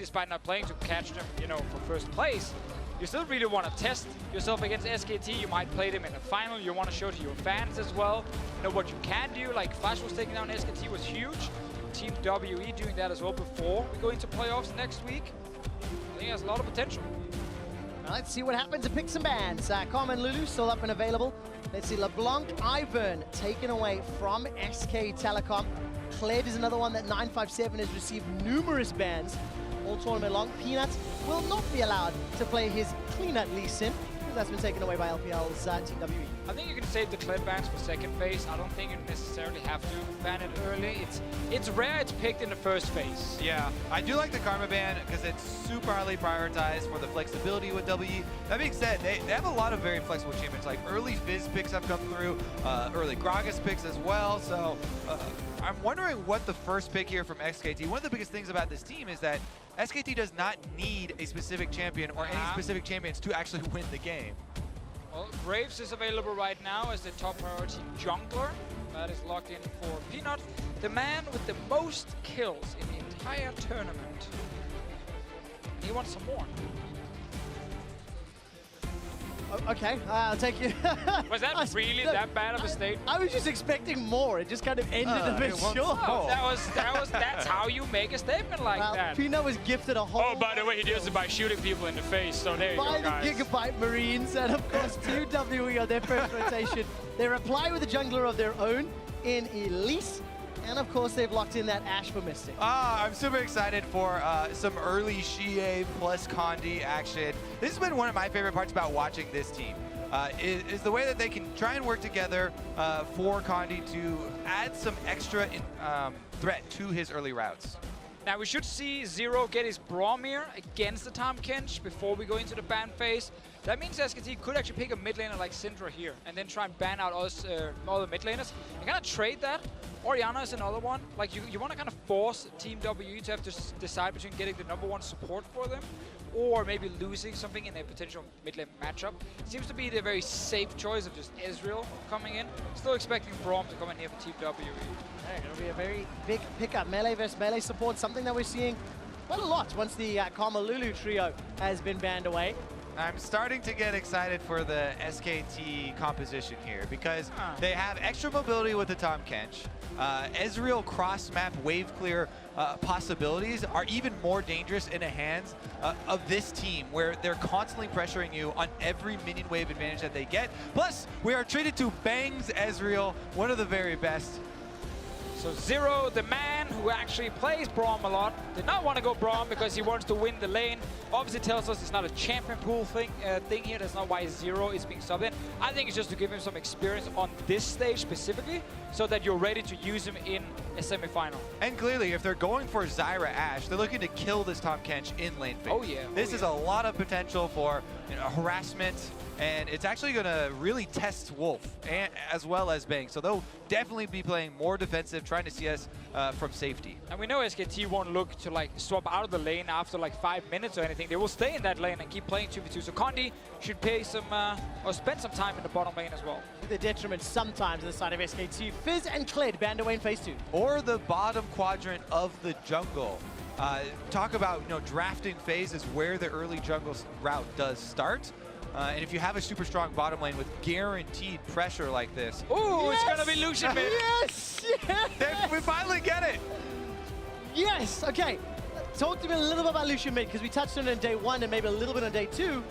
despite not playing to catch them, you know, for first place. You still really want to test yourself against SKT. You might play them in a final. You want to show to your fans as well, you know, what you can do. Like Flash was taking down SKT was huge. Team WE doing that as well before we go into playoffs next week. I think it has a lot of potential. Well, let's see what happens to pick some bans. Com and Lulu still up and available. Let's see, LeBlanc, Ivern taken away from SK Telecom. Kled is another one that 957 has received numerous bans all tournament long. Peanut will not be allowed to play his Cleanut Lee Sin, because that's been taken away by LPL's Team WE. I think you can save the Kled bans for second phase. I don't think you necessarily have to ban it early. It's rare it's picked in the first phase. Yeah, I do like the Karma ban because it's super highly prioritized for the flexibility with WE. That being said, they have a lot of very flexible champions. Like early Fizz picks have come through, early Gragas picks as well. So I'm wondering what the first pick here from SKT. One of the biggest things about this team is that SKT does not need a specific champion or any specific champions to actually win the game. Well, Graves is available right now as the top priority jungler. That is locked in for Peanut, the man with the most kills in the entire tournament. He wants some more. Okay, I'll take you. Was that really that bad of a statement? I was just expecting more. It just kind of ended a bit short. No, that's how you make a statement like that. Peanut was gifted a whole. Oh, by the way, he does it by shooting people in the face. So there you go, guys. By the Gigabyte Marines, and of course, Team WE on their first rotation. They reply with a jungler of their own in Elise. And of course, they've locked in that Ashe for Mystic. I'm super excited for some early Xie plus Condi action. This has been one of my favorite parts about watching this team. Is the way that they can try and work together for Condi to add some extra threat to his early routes. Now we should see Zero get his Bromir against the Tahm Kench before we go into the ban phase. That means SKT could actually pick a mid laner like Syndra here and then try and ban out us, all the mid laners. And kind of trade that. Orianna is another one. Like you want to kind of force Team WE to have to decide between getting the #1 support for them or maybe losing something in a potential mid lane matchup. It seems to be the very safe choice of just Ezreal coming in. Still expecting Braum to come in here for Team WE. It'll be a very big pickup. Melee versus melee support, something that we're seeing quite a lot once the Karma Lulu trio has been banned away. I'm starting to get excited for the SKT composition here because they have extra mobility with the Tahm Kench. Ezreal cross-map wave clear possibilities are even more dangerous in the hands of this team where they're constantly pressuring you on every minion wave advantage that they get. Plus, we are treated to Bangs Ezreal, one of the very best. So Zero, the man who actually plays Braum a lot, did not want to go Braum because he wants to win the lane. Obviously tells us it's not a champion pool thing here. That's not why Zero is being subbed in. I think it's just to give him some experience on this stage specifically so that you're ready to use him in a semi-final. And clearly, if they're going for Zyra Ashe, they're looking to kill this Tahm Kench in lane phase. Oh yeah. This is a lot of potential for harassment, and it's actually going to really test Wolf as well as Bang. So they'll definitely be playing more defensive, trying to see us from safety. And we know SKT won't look to like swap out of the lane after like 5 minutes or anything. They will stay in that lane and keep playing 2v2. So Condi should pay some or spend some time in the bottom lane as well. The detriment sometimes on the side of SKT. Fizz and Kled banned away in phase 2. Or the bottom quadrant of the jungle. Talk about drafting phases where the early jungle route does start. And if you have a super strong bottom lane with guaranteed pressure like this. Ooh, yes! It's gonna be Lucian mid. Yes! Yes! We finally get it! Yes! Okay. Talk to me a little bit about Lucian mid, because we touched on it on day 1 and maybe a little bit on day 2.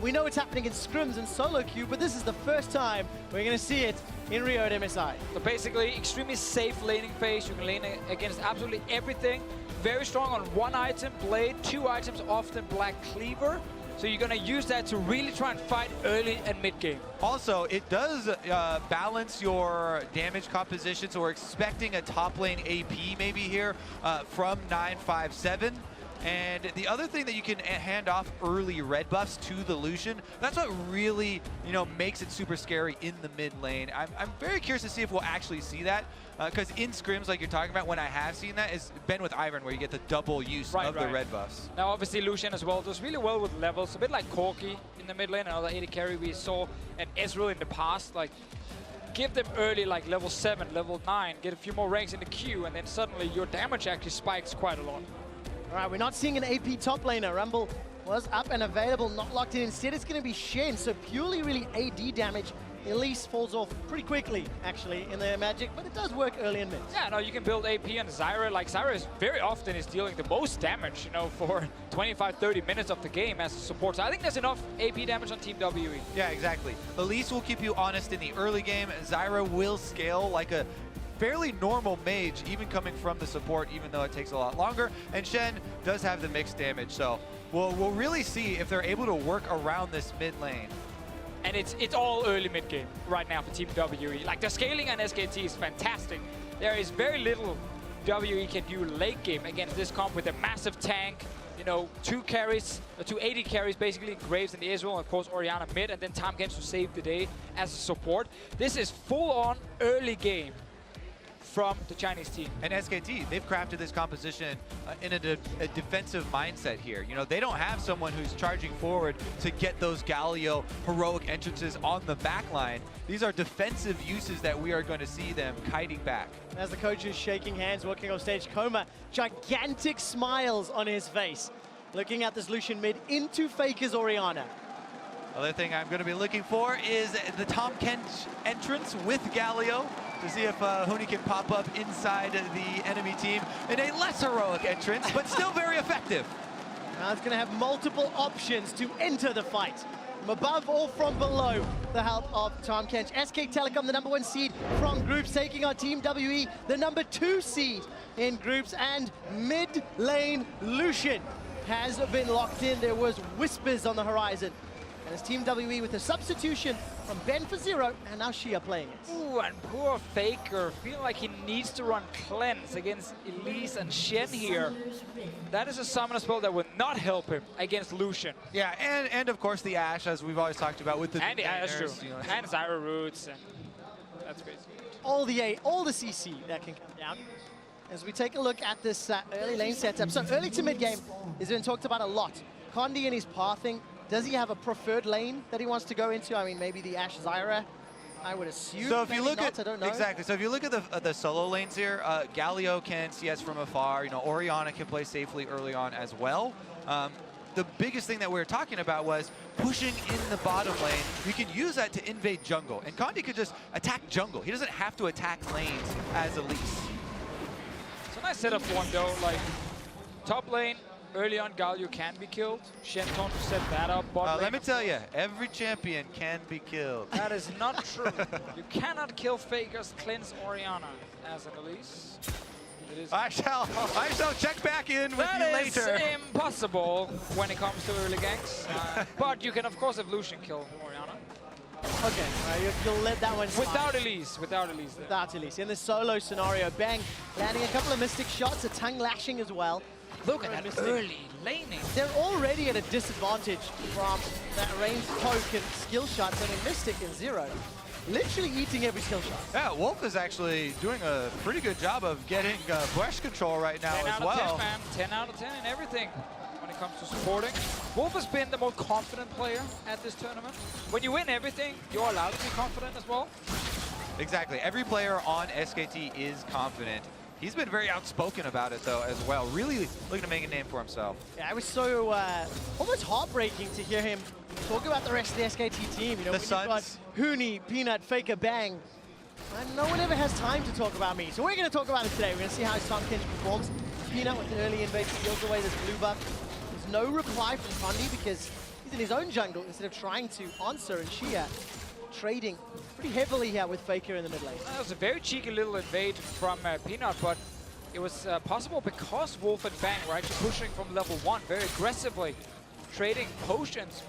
We know it's happening in scrims and solo queue, but this is the first time we're gonna see it in Rio at MSI. So basically, extremely safe laning phase. You can lane against absolutely everything. Very strong on 1 item, Blade, 2 items, often Black Cleaver. So you're going to use that to really try and fight early and mid-game. Also, it does balance your damage composition, so we're expecting a top lane AP maybe here from 957. And the other thing that you can hand off early red buffs to the Lucian, that's what really, makes it super scary in the mid lane. I'm very curious to see if we'll actually see that, because in scrims, like you're talking about, when I have seen that, is been with Ivern, where you get the double use of the red buffs. Now, obviously, Lucian as well does really well with levels, a bit like Corki in the mid lane, another AD carry we saw, and Ezreal in the past. Like, give them early, like level 7, level 9, get a few more ranks in the queue, and then suddenly your damage actually spikes quite a lot. All right, we're not seeing an AP top laner. Rumble was up and available, not locked in. Instead, it's going to be Shen. So purely really AD damage. Elise falls off pretty quickly, actually, in their magic, but it does work early in mid. Yeah, no, you can build AP on Zyra. Like, Zyra is very often dealing the most damage, you know, for 25-30 minutes of the game as a support. So I think there's enough AP damage on Team WE. Yeah, exactly. Elise will keep you honest in the early game. Zyra will scale like a fairly normal mage, even coming from the support, even though it takes a lot longer. And Shen does have the mixed damage, so we'll really see if they're able to work around this mid lane. And it's all early mid game right now for Team WE. Like, the scaling on SKT is fantastic. There is very little WE can do late game against this comp with a massive tank, you know, 2 carries, 2 AD carries basically, Graves and Israel, and of course Orianna mid, and then Tahm Kench to save the day as a support. This is full on early game from the Chinese team. And SKT, they've crafted this composition in a defensive mindset here. You know, they don't have someone who's charging forward to get those Galio heroic entrances on the back line. These are defensive uses that we are going to see them kiting back. As the coach is shaking hands, walking off stage, Koma, gigantic smiles on his face, looking at this Lucian mid into Faker's Orianna. Other thing I'm going to be looking for is the Tahm Kench entrance with Galio to see if Huni can pop up inside the enemy team in a less heroic entrance, but still very effective. Now it's going to have multiple options to enter the fight. From above or from below, the help of Tahm Kench. SK Telecom, the #1 seed from groups, taking on Team WE, the #2 seed in groups. And mid lane Lucian has been locked in. There was whispers on the horizon. And it's Team WE with a substitution from Ben for Zero, and now Shia playing it. Ooh, and poor Faker, feeling like he needs to run Cleanse against Elise and Shen here. That is a summoner spell that would not help him against Lucian. Yeah, and of course the Ashe, as we've always talked about with the And the Ashe, true. you know. And Zyra Roots, and that's crazy. All the CC that can come down. As we take a look at this early lane setup. So early to mid game has been talked about a lot. Condi and his pathing. Does he have a preferred lane that he wants to go into? I mean, maybe the Ashe Zyra, I would assume. So if you look not, at I don't know. exactly, so if you look at the solo lanes here, Galio can CS from afar. You know, Orianna can play safely early on as well. The biggest thing that we were talking about was pushing in the bottom lane. You can use that to invade jungle, and Condi could just attack jungle. He doesn't have to attack lanes as Elise. It's a nice setup for him though. Like, top lane. Early on, Galio can be killed. Shenton to set that up. Let me tell you, every champion can be killed. That is not true. You cannot kill Faker's Cleanse Orianna as an Elise. It is I shall check back in with you later. That is impossible when it comes to early ganks. But you can, of course, have Lucian kill Orianna. Okay, you'll let that one slide. Without Elise. Without Elise. There. Without Elise. In the solo scenario, Bang landing a couple of Mystic shots, a tongue lashing as well. Look at that early laning. They're already at a disadvantage from that ranged poke and skill shots. I mean, Mystic and Zero literally eating every skill shot. Yeah, Wolf is actually doing a pretty good job of getting brush control right now as well. 10 out of 10, man. 10 out of 10 in everything when it comes to supporting. Wolf has been the more confident player at this tournament. When you win everything, you're allowed to be confident as well. Exactly. Every player on SKT is confident. He's been very outspoken about it, though, as well. Really looking to make a name for himself. Yeah, it was so almost heartbreaking to hear him talk about the rest of the SKT team. You know, the when you've got Huni, Peanut, Faker, Bang, and no one ever has time to talk about me. So we're going to talk about it today. We're going to see how Tahm Kench performs. Peanut with an early invade steals away this blue buff. There's no reply from Condi because he's in his own jungle instead of trying to answer, and Shia trading pretty heavily here with Faker in the mid lane. That was a very cheeky little invade from Peanut, but it was possible because Wolf and Bang were actually pushing from level 1 very aggressively, trading potions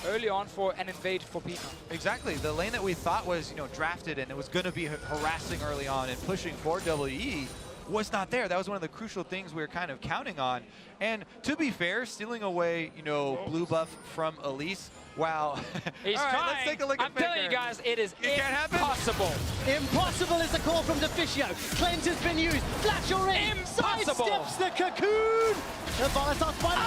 early on for an invade for Peanut. Exactly. The lane that we thought was, you know, drafted and it was going to be harassing early on and pushing for WE was not there. That was one of the crucial things we were kind of counting on. And to be fair, stealing away, you know, blue buff from Elise, wow. He's all right, trying. let's take a look at I'm telling you guys, it is impossible. Impossible is the call from Deficio. Cleanse has been used. Flash already. Impossible. Sidesteps the cocoon. The Volatile Spider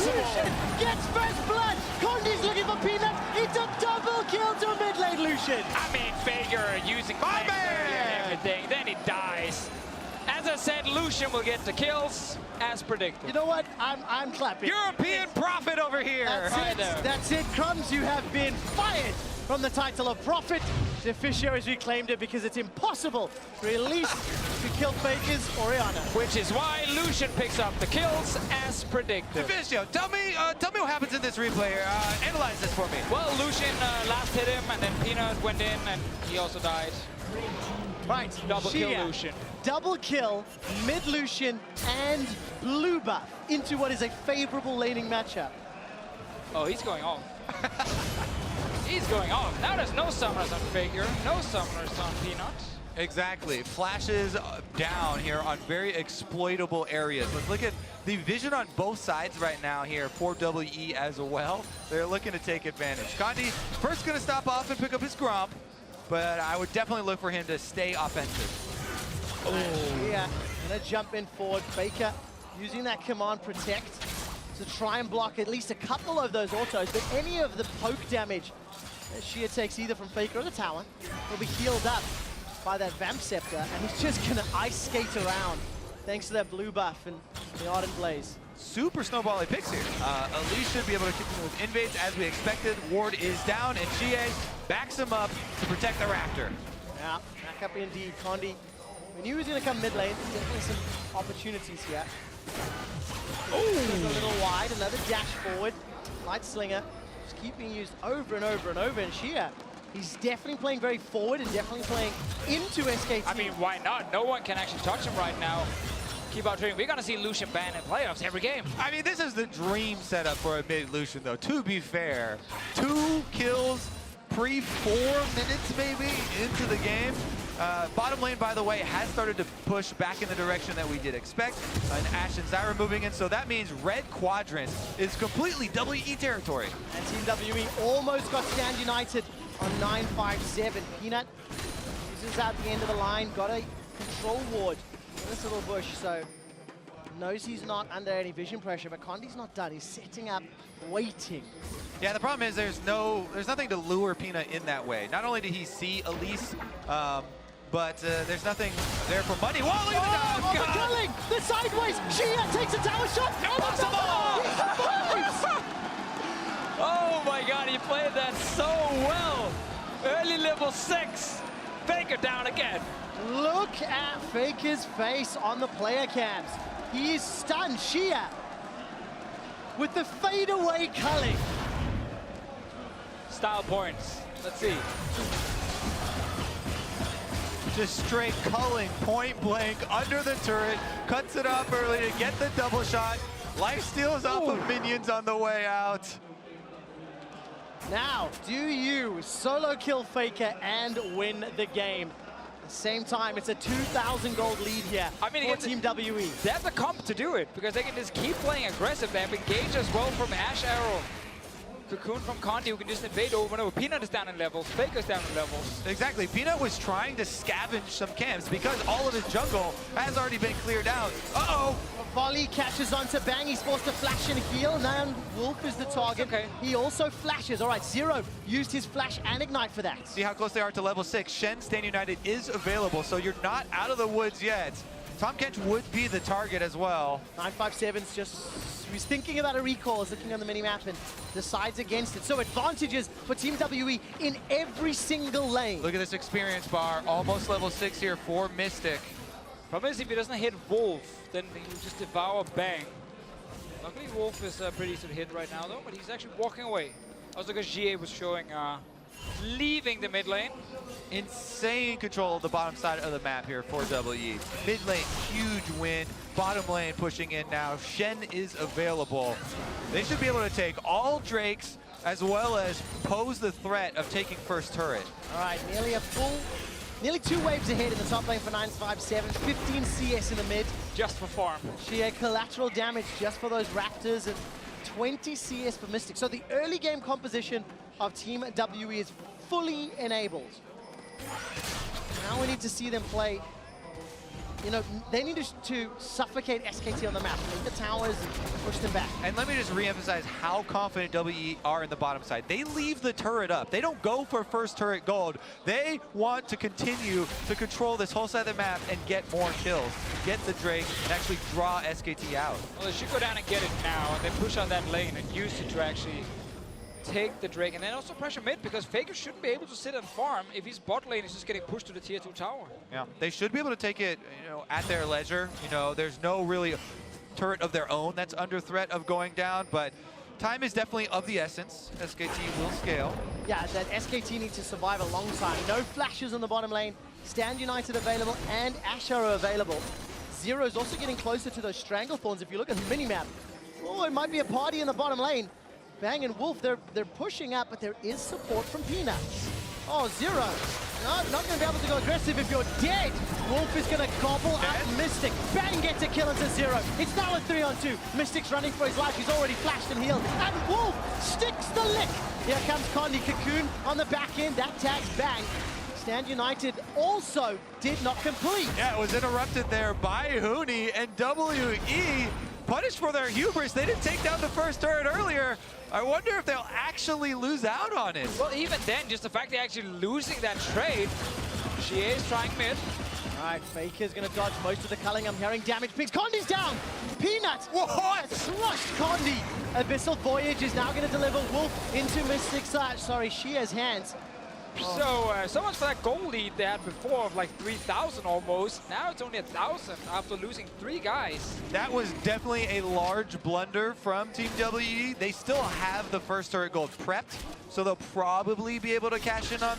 Lucian gets first blood. Condi's looking for Peanut. It's a double kill to mid lane Lucian. I mean, Faker using Cleanse early and everything, then he dies. And As I said, Lucian will get the kills, as predicted. You know what? I'm clapping. European prophet over here. That's it, Crumbs. You have been fired from the title of Prophet. Deficio has reclaimed it because it's impossible for Elise to kill Fakers or Iana. Which is why Lucian picks up the kills, as predicted. Deficio, tell me what happens in this replay. Analyze this for me. Well, Lucian last hit him, and then Peanut went in, and he also died. Right, Double kill Lucian. Double kill, mid Lucian and blue buff into what is a favorable laning matchup. Oh, he's going off. He's going off. Now there's no summoners on Faker, no summoners on Peanut. Exactly. Flashes down here on very exploitable areas. Let's look at the vision on both sides right now here for WE as well. They're looking to take advantage. Condi first going to stop off and pick up his Gromp, but I would definitely look for him to stay offensive. Oh. Yeah, gonna jump in forward. Faker using that command protect to try and block at least a couple of those autos, but any of the poke damage that Shia takes either from Faker or the tower will be healed up by that Vamp Scepter, and he's just gonna ice skate around thanks to that blue buff and the Ardent Blaze. Super snowbally picks here. Elise should be able to continue with invades as we expected. Ward is down, and Chie backs him up to protect the Raptor. Yeah, back up indeed. Condi, we knew he was going to come mid lane. Definitely some opportunities here. Oh, a little wide, another dash forward. Light Slinger just keep being used over and over and over. And Shia, he's definitely playing very forward and definitely playing into SKT. I mean, why not? No one can actually touch him right now. Keep out trading. We're going to see Lucian banned in playoffs every game. I mean, this is the dream setup for a mid Lucian, though. To be fair, 2 kills pre-4 minutes, maybe, into the game. Bottom lane, by the way, has started to push back in the direction that we did expect. And Ashe and Zyra moving in, so that means red quadrant is completely WE territory. And Team WE almost got Stand United on 957. Peanut uses out the end of the line, got a control ward in this little bush, so knows he's not under any vision pressure, but Condi's not done. He's setting up, waiting. Yeah, the problem is there's nothing to lure Peanut in that way. Not only did he see Elise, but there's nothing there for money. Whoa, look at the killing! The sideways! Shia takes a tower shot! Impossible! Oh my god, he played that so well! Early level 6. Faker down again. Look at Faker's face on the player cams. He is stunned. Shia with the fadeaway culling. Style points. Let's see. Just straight culling, point blank, under the turret, cuts it off early to get the double shot. Life steals off of minions on the way out. Now, do you solo kill Faker and win the game? At the same time, it's a 2,000 gold lead here for Team WE. They have the comp to do it, because they can just keep playing aggressive. They have engage as well from Ashe Arrow. Cocoon from Condi, who can just invade over and over. Peanut is down in levels, Faker's down in levels. Exactly, Peanut was trying to scavenge some camps because all of his jungle has already been cleared out. Uh-oh! Volley catches onto Bang, he's forced to flash and heal. Now Wolf is the target. Okay. He also flashes. All right, Zero used his flash and ignite for that. See how close they are to level 6. Shen, Stand United is available, so you're not out of the woods yet. Tom Kench would be the target as well. 957's just, he's thinking about a recall, is looking on the minimap and decides against it. So advantages for Team WE in every single lane. Look at this experience bar, almost level 6 here for Mystic. Problem is, if he doesn't hit Wolf, then he'll just devour Bang. Luckily, Wolf is pretty easy to hit right now, though, but he's actually walking away. Also, because GA was showing leaving the mid lane. Insane control of the bottom side of the map here for WE. Mid lane, huge win. Bottom lane pushing in now. Shen is available. They should be able to take all Drakes as well as pose the threat of taking first turret. All right, nearly 2 waves ahead in the top lane for 957. 15 CS in the mid. Just for farm. Shea collateral damage just for those Raptors and 20 CS for Mystic. So the early game composition of Team WE is fully enabled. Now we need to see them play you know, they need to suffocate SKT on the map, take the towers and push them back. And let me just re-emphasize how confident WE are in the bottom side. They leave the turret up. They don't go for first turret gold. They want to continue to control this whole side of the map and get more kills, get the Drake, and actually draw SKT out. Well, they should go down and get it now, and then push on that lane and use it to actually take the Drake, and then also pressure mid, because Faker shouldn't be able to sit and farm if his bot lane is just getting pushed to the tier 2 tower. Yeah, they should be able to take it, at their leisure. There's no really turret of their own that's under threat of going down, but time is definitely of the essence. SKT will scale. Yeah, that SKT needs to survive a long time. No flashes on the bottom lane. Stand United available and Asher are available. Zero's also getting closer to those Stranglethorns. If you look at the minimap, oh, it might be a party in the bottom lane. Bang and Wolf, they're pushing up, but there is support from Peanuts. Oh, Zero. No, not going to be able to go aggressive if you're dead. Wolf is going to gobble up Mystic. Bang gets a kill into Zero. It's now a 3-on-2. Mystic's running for his life. He's already flashed and healed. And Wolf sticks the lick. Here comes Condi. Cocoon on the back end. That tags Bang. Stand United also did not complete. Yeah, it was interrupted there by Huni, and WE punished for their hubris. They didn't take down the first turret earlier. I wonder if they'll actually lose out on it. Well, even then, just the fact they're actually losing that trade. She is trying mid. All right, Faker's going to dodge most of the culling. I'm hearing damage pings. Condi's down. Peanut. What? Crushed Condi. Abyssal Voyage is now going to deliver Wolf into Mystic's, Shia's hands. So, so much for that goal lead they had before of like 3,000 almost. Now it's only 1,000 after losing 3 guys. That was definitely a large blunder from Team WE. They still have the first turret gold prepped, so they'll probably be able to cash in on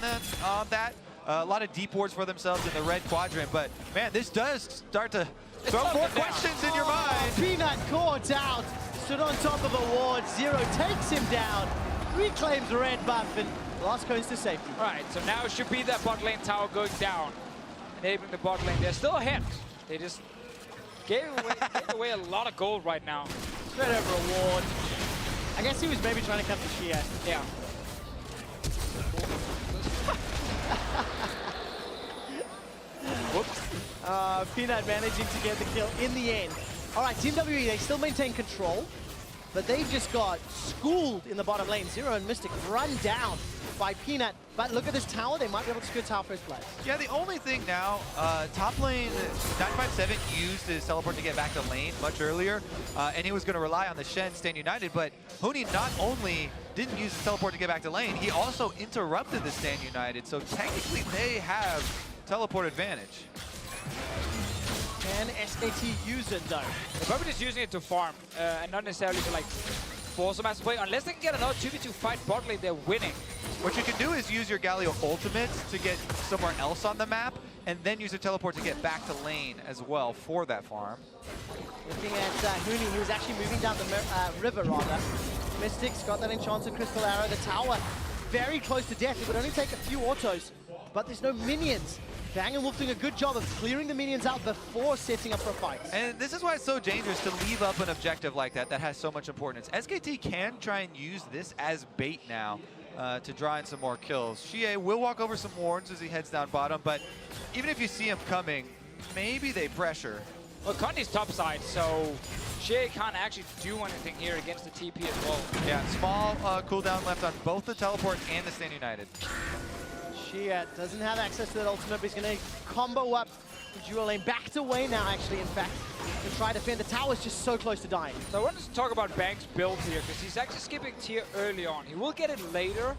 that. A lot of deep wards for themselves in the red quadrant, but man, this does start to throw more questions in your mind. Peanut caught out, stood on top of a ward. Zero takes him down, reclaims the red buff, and last cones to safety. All right, so now it should be that bot lane tower going down, enabling the bot lane. They're still ahead. They just gave away a lot of gold right now. Straight over a ward. I guess he was maybe trying to come to Shia. Yeah. Whoops. Peanut managing to get the kill in the end. All right, Team WE, they still maintain control, but they've just got schooled in the bottom lane. Zero and Mystic run down by Peanut. But look at this tower. They might be able to secure tower first place. Yeah, the only thing now, top lane, 957 used his teleport to get back to lane much earlier, and he was going to rely on the Shen Stand United, but Huni not only didn't use his teleport to get back to lane, he also interrupted the Stand United, so technically they have teleport advantage. Can SKT use it though? They're probably just using it to farm, and not necessarily to like force a massive play. Unless they can get another 2v2 fight bot lane, they're winning. What you can do is use your Galio ultimates to get somewhere else on the map, and then use a teleport to get back to lane as well for that farm. Looking at Huni, he was actually moving down the river rather. Mystic's got that enchanted crystal arrow. The tower very close to death. It would only take a few autos, but there's no minions. Bang and Wolf doing a good job of clearing the minions out before setting up for a fight. And this is why it's so dangerous to leave up an objective like that has so much importance. SKT can try and use this as bait now to draw in some more kills. Shie will walk over some wards as he heads down bottom, but even if you see him coming, maybe they pressure. Well, Condi's top side, so Shie can't actually do anything here against the TP as well. Yeah, small cooldown left on both the teleport and the Stand United. Shia doesn't have access to that ultimate, but he's going to combo up the dual lane. Backed away now, actually, in fact, to try to defend. The tower's just so close to dying. So I wanted to talk about Bang's build here, because he's actually skipping tier early on. He will get it later,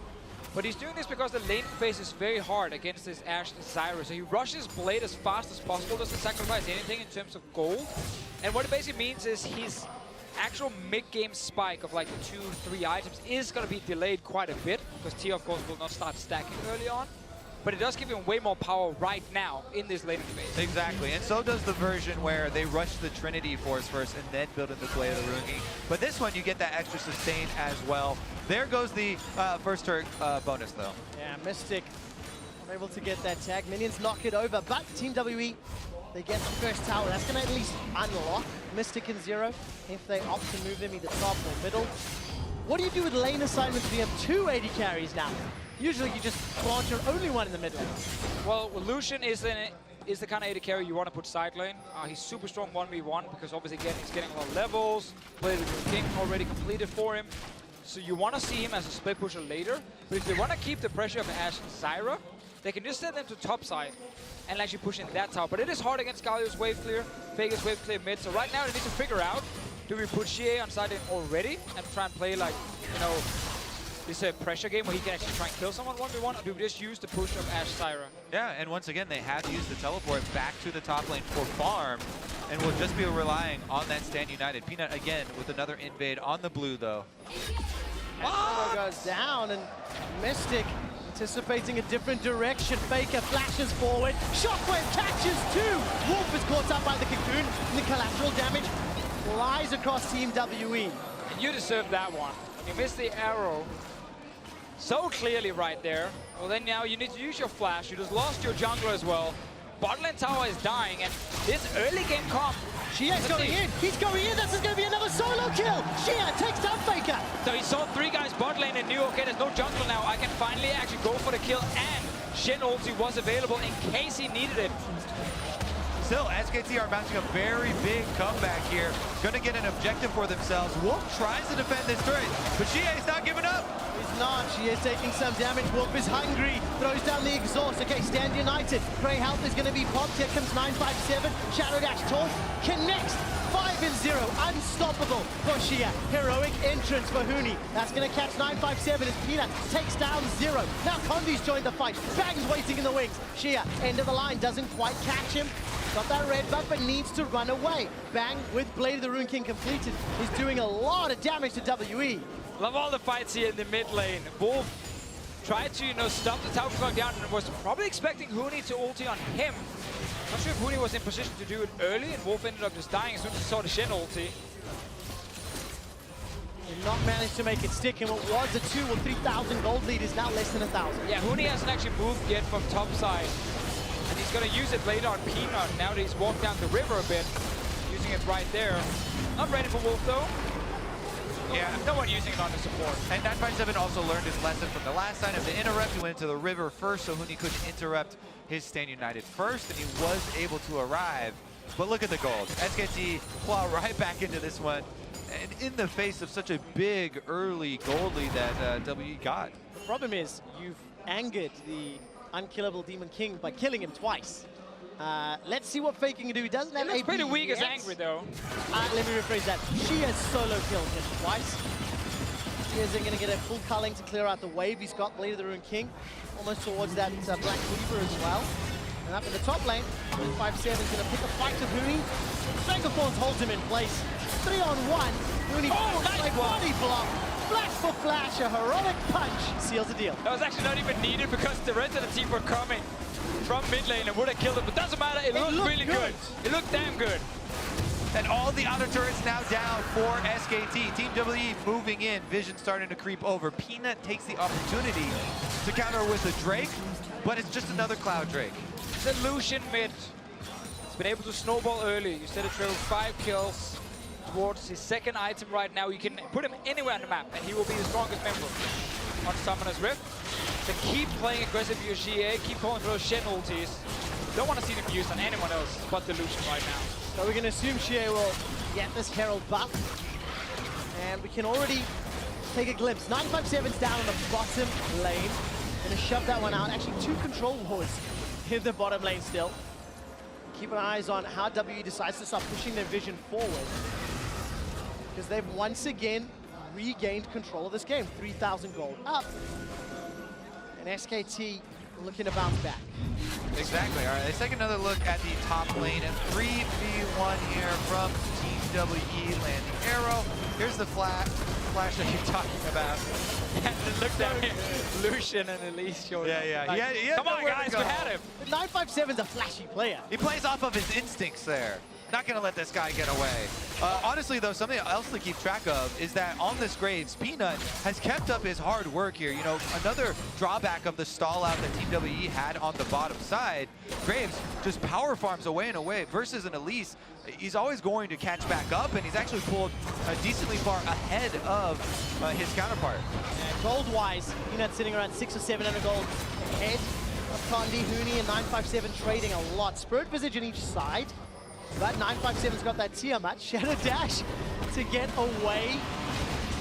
but he's doing this because the lane phase is very hard against this Ashe and Zyra. So he rushes Blade as fast as possible, doesn't sacrifice anything in terms of gold. And what it basically means is his actual mid-game spike of like the 2-3 items is going to be delayed quite a bit, because tier, of course, will not start stacking early on. But it does give him way more power right now in this laning phase. Exactly, and so does the version where they rush the Trinity Force first and then build in the Blade of the Rune King. But this one, you get that extra sustain as well. There goes the first turret bonus, though. Yeah, Mystic not able to get that tag. Minions knock it over, but Team WE, they get the first tower. That's going to at least unlock Mystic and Zero if they opt to move them either top or middle. What do you do with lane assignments if you have 2 AD carries now? Usually you just plant your only one in the middle. Well, Lucian is in is the kind of AD carry you want to put side lane. He's super strong 1v1 because obviously again he's getting a lot of levels. Blade of the King already completed for him. So you want to see him as a split pusher later. But if they want to keep the pressure of Ashe and Zyra, they can just send them to top side and actually push in that tower. But it is hard against Galio's wave clear, Vegas wave clear mid. So right now they need to figure out, do we put Xie on side lane already and try and play like, you know, this pressure game where he can actually try and kill someone 1v1, or do we just use the push of Ashe Zyra? Yeah, and once again, they have used the teleport back to the top lane for farm, and will just be relying on that Stand United. Peanut again with another invade on the blue, though. Solo goes down, and Mystic anticipating a different direction. Faker flashes forward. Shockwave catches two. Wolf is caught up by the cocoon, and the collateral damage flies across Team WE. And you deserve that one. You missed the arrow so clearly right there. Well, then now you need to use your flash. You just lost your jungler as well. Bot lane tower is dying, and this early game comp. Xia's going in. He's going in. This is going to be another solo kill. Xia takes down Faker. So he saw three guys bot lane and knew, okay, there's no jungle now. I can finally actually go for the kill, and Shen ulti was available in case he needed it. Still, SKT are mounting a very big comeback here. Gonna get an objective for themselves. Wolf tries to defend this turret, but Xie is not giving up. He's not. Xia is taking some damage. Wolf is hungry. Throws down the exhaust. Okay, Stand United. Grey Health is going to be popped. Here comes 957. Shadow Dash taunt. Connects. 5-0. Unstoppable for Xia. Heroic entrance for Huni. That's going to catch 957 as Peanut takes down Zero. Now Condi's joined the fight. Bang's waiting in the wings. Xia, end of the line, doesn't quite catch him. Got that red buff, but needs to run away. Bang with Blade of the Rune King completed. He's doing a lot of damage to WE. Love all the fights here in the mid lane. Wolf tried to, you know, stop the tower from going down and was probably expecting Huni to ulti on him. Not sure if Huni was in position to do it early, and Wolf ended up just dying as soon as he saw the Shen ulti. Did not manage to make it stick, and what was a 2 or 3,000 gold lead is now less than 1,000. Yeah, Huni hasn't actually moved yet from top side. And he's going to use it later on Peanut now that he's walked down the river a bit. Using it right there. Not ready for Wolf though. Yeah, no one using it on the support. And 957 also learned his lesson from the last time of the interrupt. He went into the river first, so Huni couldn't interrupt his Stand United first, and he was able to arrive. But look at the gold. SKT plow right back into this one, and in the face of such a big early gold lead that WE got. The problem is, you've angered the unkillable Demon King by killing him twice. Let's see what Faker can do. He doesn't have He looks AP pretty weak yet. as angry though. Let me rephrase that. She has solo killed him twice. She isn't going to get a full culling to clear out the wave. He's got Blade of the Rune King almost towards that Black Weaver as well. And up in the top lane, 5-7 is going to pick a fight with Huni. Strangleforce holds him in place. 3-on-1. Huni nice body block. Flash for flash, a heroic punch seals the deal. That was actually not even needed because the rest of the team were coming from mid lane and would have killed it, but doesn't matter, it looked really good. It looked damn good. And all the outer turrets now down for SKT. Team WE moving in, Vision starting to creep over. Peanut takes the opportunity to counter with a Drake, but it's just another Cloud Drake. The Lucian mid. He's been able to snowball early. You said it, Trevor, 5 kills towards his second item right now. You can put him anywhere on the map and he will be the strongest member on Summoner's Rift. So keep playing aggressive with your GA, keep calling for those Shen ultis. Don't want to see them used on anyone else but the Lucian right now. So we're going to assume Xie will get this Herald buff. And we can already take a glimpse. 957's down on the bottom lane. Going to shove that one out. Actually, 2 control wards in the bottom lane still. Keep an eyes on how WE decides to start pushing their Vision forward. Because they've once again regained control of this game. 3,000 gold up. And SKT looking to bounce back. Exactly. All right, let's take another look at the top lane. And 3v1 here from Team WE landing arrow. Here's the flash that you're talking about. And look down here, Lucian and Elise showing up. Yeah. Like, He had come on, nowhere to guys, go. we had him. 957's a flashy player. He plays off of his instincts there. Not going to let this guy get away. Honestly, though, something else to keep track of is that on this Graves, Peanut has kept up his hard work here. You know, another drawback of the stall out that Team WE had on the bottom side, Graves just power farms away and away versus an Elise. He's always going to catch back up, and he's actually pulled decently far ahead of his counterpart. And gold-wise, Peanut sitting around 600 or 700 gold ahead of Condi, Huni, and 957 trading a lot. Spirit Visage on each side. But 957's got that Tiamat. Shadow Dash to get away.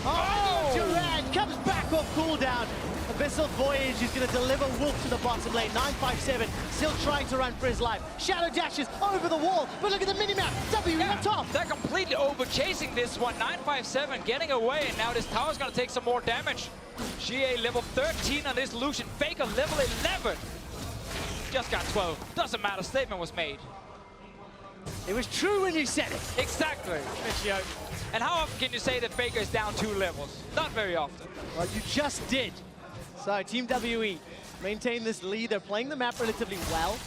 Oh, Durant comes back off cooldown. Abyssal Voyage is going to deliver Wolf to the bottom lane. 957 still trying to run for his life. Shadow dashes over the wall, but look at the minimap. W up top. They're completely over-chasing this one. 957 getting away, and now this tower's going to take some more damage. GA level 13 on this Lucian. Faker level 11. Just got 12. Doesn't matter. Statement was made. It was true when you said it. Exactly. And how often can you say that Faker is down 2 levels? Not very often. Well, you just did. So Team WE maintain this lead. They're playing the map relatively well.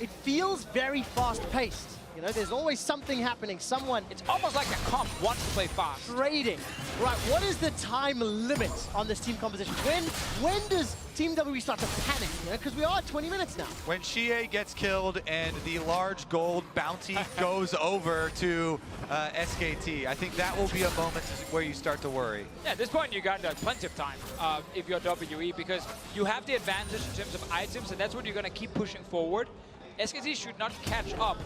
It feels very fast-paced. You know, there's always something happening. Someone... It's almost like a comp wants to play fast. Trading. Right, what is the time limit on this team composition? When does Team WE start to panic? You know, because we are at 20 minutes now. When Xie gets killed and the large gold bounty goes over to SKT, I think that will be a moment where you start to worry. Yeah, at this point you got plenty of time if you're WE, because you have the advantage in terms of items, and that's what you're going to keep pushing forward. SKT should not catch up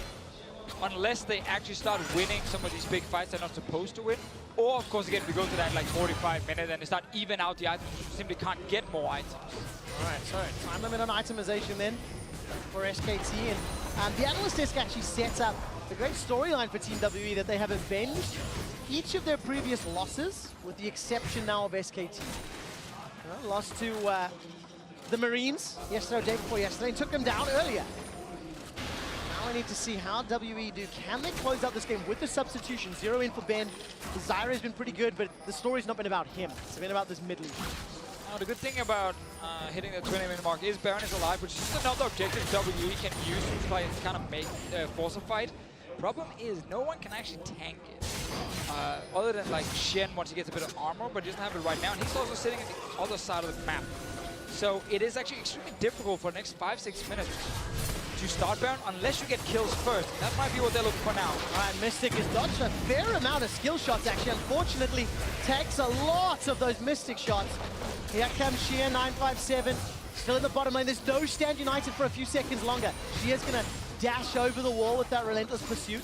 unless they actually start winning some of these big fights they're not supposed to win. Or, of course, again, we go to that like 45 minutes and they start even out the items. You simply can't get more items. All right, so time limit on itemization then for SKT. And the analyst desk actually sets up the great storyline for Team WE that they have avenged each of their previous losses, with the exception now of SKT. Lost to the Marines yesterday, or day before yesterday, and took them down earlier. I need to see how WE do. Can they close out this game with the substitution? 0 in for Ben. Zyra has been pretty good, but the story's not been about him. It's been about this mid lane. Now, the good thing about hitting the 20-minute mark is Baron is alive, which is just another objective WE can use to try and kind of make force a fight. Problem is, no one can actually tank it. Other than like Shen once he gets a bit of armor, but he doesn't have it right now. And he's also sitting at the other side of the map. So it is actually extremely difficult for the next 5-6 minutes to start Baron unless you get kills first. That might be what they're looking for now. All right, Mystic has dodged a fair amount of skill shots, actually. Unfortunately, takes a lot of those Mystic shots. Here comes Shia, 957. Still in the bottom lane. There's no stand united for a few seconds longer. Shia's going to dash over the wall with that relentless pursuit.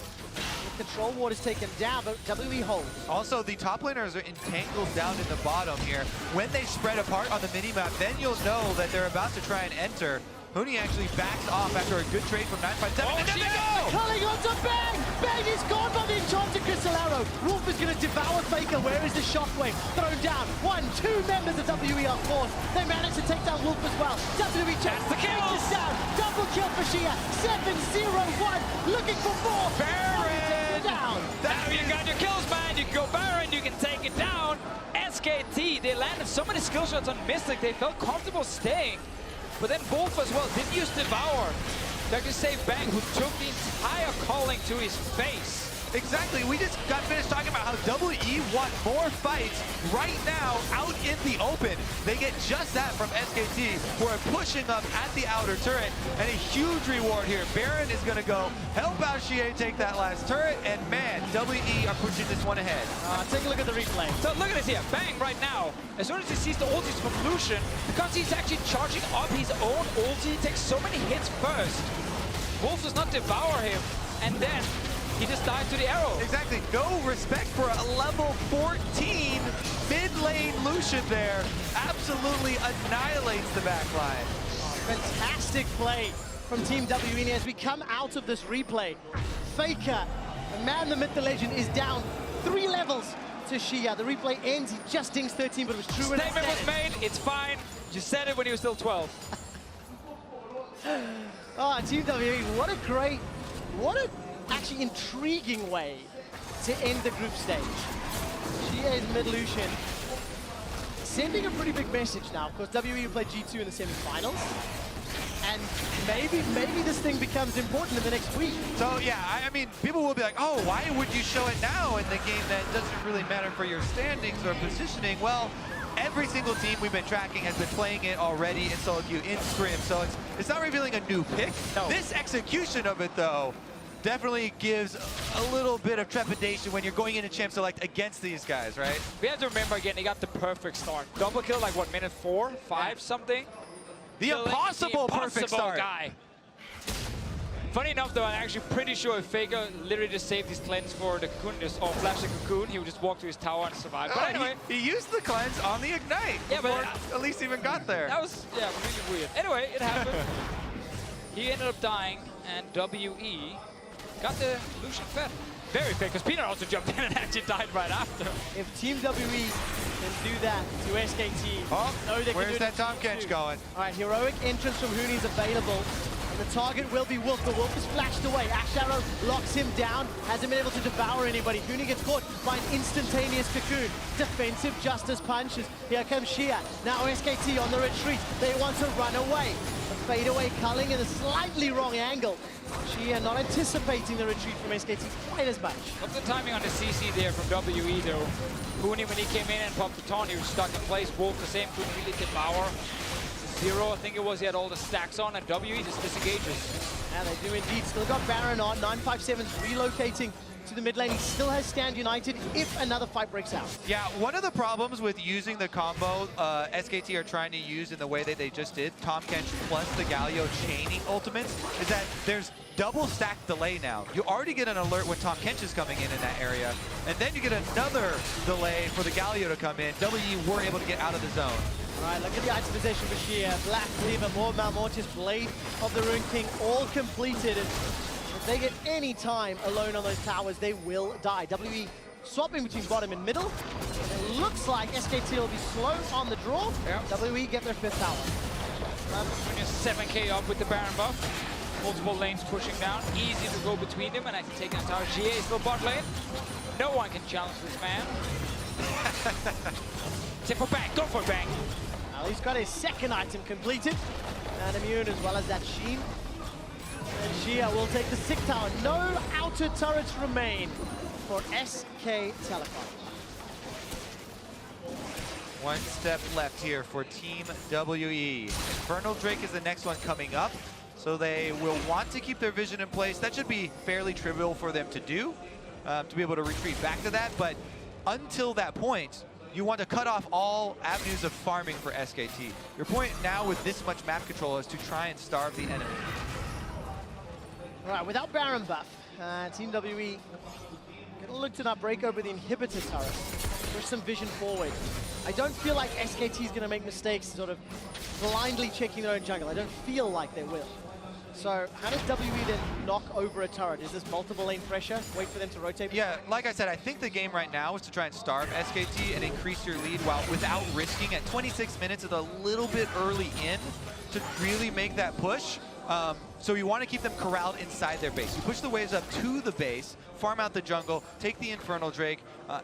The control ward is taken down, but WE holds. Also, the top laners are entangled down in the bottom here. When they spread apart on the minimap, then you'll know that they're about to try and enter. Huni actually backs off after a good trade from 957. Oh, and then they go! Culling onto Bang! Bang is gone by the enchanted Crystal Arrow. Wolf is going to devour Faker. Where is the shockwave? Thrown down. 1-2 members of WE are forced. They manage to take down Wolf as well. WE checks the kill. down. Double kill for Shia. 7-0-1. Looking for more. Baron! Down. Now you got your kills, man. You can go Baron, you can take it down. SKT, they landed so many skill shots on Mystic, they felt comfortable staying. But then Wolf as well didn't use Devour to actually save Bang, who took the entire calling to his face. Exactly, we just got finished talking about how WE want more fights right now out in the open. They get just that from SKT, who are pushing up at the outer turret, and a huge reward here. Baron is going to go help out Xie take that last turret, and man, WE are pushing this one ahead. Take a look at the replay. So look at this here, Bang right now, as soon as he sees the ultis from Lucian, because he's actually charging up his own ulti, he takes so many hits first. Wolf does not devour him, and then he just died to the arrow. Exactly. No respect for a level 14 mid-lane Lucian there. Absolutely annihilates the backline. Fantastic play from Team WE as we come out of this replay. Faker, the man, the myth, the legend, is down 3 levels to Xia. The replay ends. He just dings 13, but it was true. Statement was made. It's fine. You said it when he was still 12. Oh, Team WE, what a actually intriguing way to end the group stage. Xia is mid Lucian, sending a pretty big message now. Of course, WE will play G2 in the semi-finals, and maybe this thing becomes important in the next week. So yeah, I mean, people will be like, oh, why would you show it now in the game that doesn't really matter for your standings or positioning? Well, every single team we've been tracking has been playing it already in solo queue, in scrim, so it's not revealing a new pick. No. This execution of it, though, definitely gives a little bit of trepidation when you're going into Champ Select against these guys, right? We have to remember again, they got the perfect start. Double kill like what, minute 4, 5 something? The impossible perfect start. Guy. Funny enough, though, I'm actually pretty sure if Faker literally just saved his cleanse for the Cocoon, or flash the Cocoon, he would just walk to his tower and survive. But anyway. He used the cleanse on the Ignite before Elise even got there. That was, yeah, really weird. Anyway, it happened. He ended up dying, and WE got the Lucian fed. Very fair, because Peanut also jumped in and actually died right after. If Team WE can do that to SKT, where's that Tom Kench going? All right, heroic entrance from Huni is available. And the target will be Wolf. The Wolf is flashed away. Ash Arrow locks him down. Hasn't been able to devour anybody. Huni gets caught by an instantaneous Cocoon. Defensive Justice punches. Here comes Shia. Now SKT on the retreat. They want to run away. A fadeaway culling in a slightly wrong angle. Shia not anticipating the retreat from SKT quite as much. What's the timing on the CC there from WE though? Huni, when he came in and popped the taunt, he was stuck in place. Wolf the same, couldn't really devour. Zero, I think it was, he had all the stacks on, and WE just disengages. Yeah, they do indeed. Still got Baron on. 957's relocating to the mid lane. He still has Stand United if another fight breaks out. Yeah, one of the problems with using the combo SKT are trying to use in the way that they just did, Tom Kench plus the Galio chaining ultimates, is that there's double stack delay now. You already get an alert when Tom Kench is coming in that area, and then you get another delay for the Galio to come in. WE were able to get out of the zone. All right, look at the item possession for Shia. Black Cleaver, more Malmortis, Blade of the Rune King, all completed. And if they get any time alone on those towers, they will die. WE swapping between bottom and middle. And it looks like SKT will be slow on the draw. Yep. WE get their 5th tower. When you're 7k up with the Baron buff, multiple lanes pushing down, easy to go between them and actually taking a tower. GA is still bot lane. No one can challenge this man. Tip for bang, go for bang. Now he's got his 2nd item completed. And immune as well as that Sheen. And Shia will take the 6th tower. No outer turrets remain for SK Telecom. One step left here for Team WE. Infernal Drake is the next one coming up, so they will want to keep their vision in place. That should be fairly trivial for them to do, to be able to retreat back to that, but until that point, you want to cut off all avenues of farming for SKT. Your point now with this much map control is to try and starve the enemy. All right, without Baron buff, Team WE gonna look to now break over the inhibitor turret, push some vision forward. I don't feel like SKT is gonna make mistakes sort of blindly checking their own jungle. I don't feel like they will. So how does WE then knock over a turret? Is this multiple lane pressure? Wait for them to rotate? Yeah, like I said, I think the game right now is to try and starve SKT and increase your lead without risking. At 26 minutes, it's a little bit early in to really make that push. So you want to keep them corralled inside their base. You push the waves up to the base, farm out the jungle, take the Infernal Drake,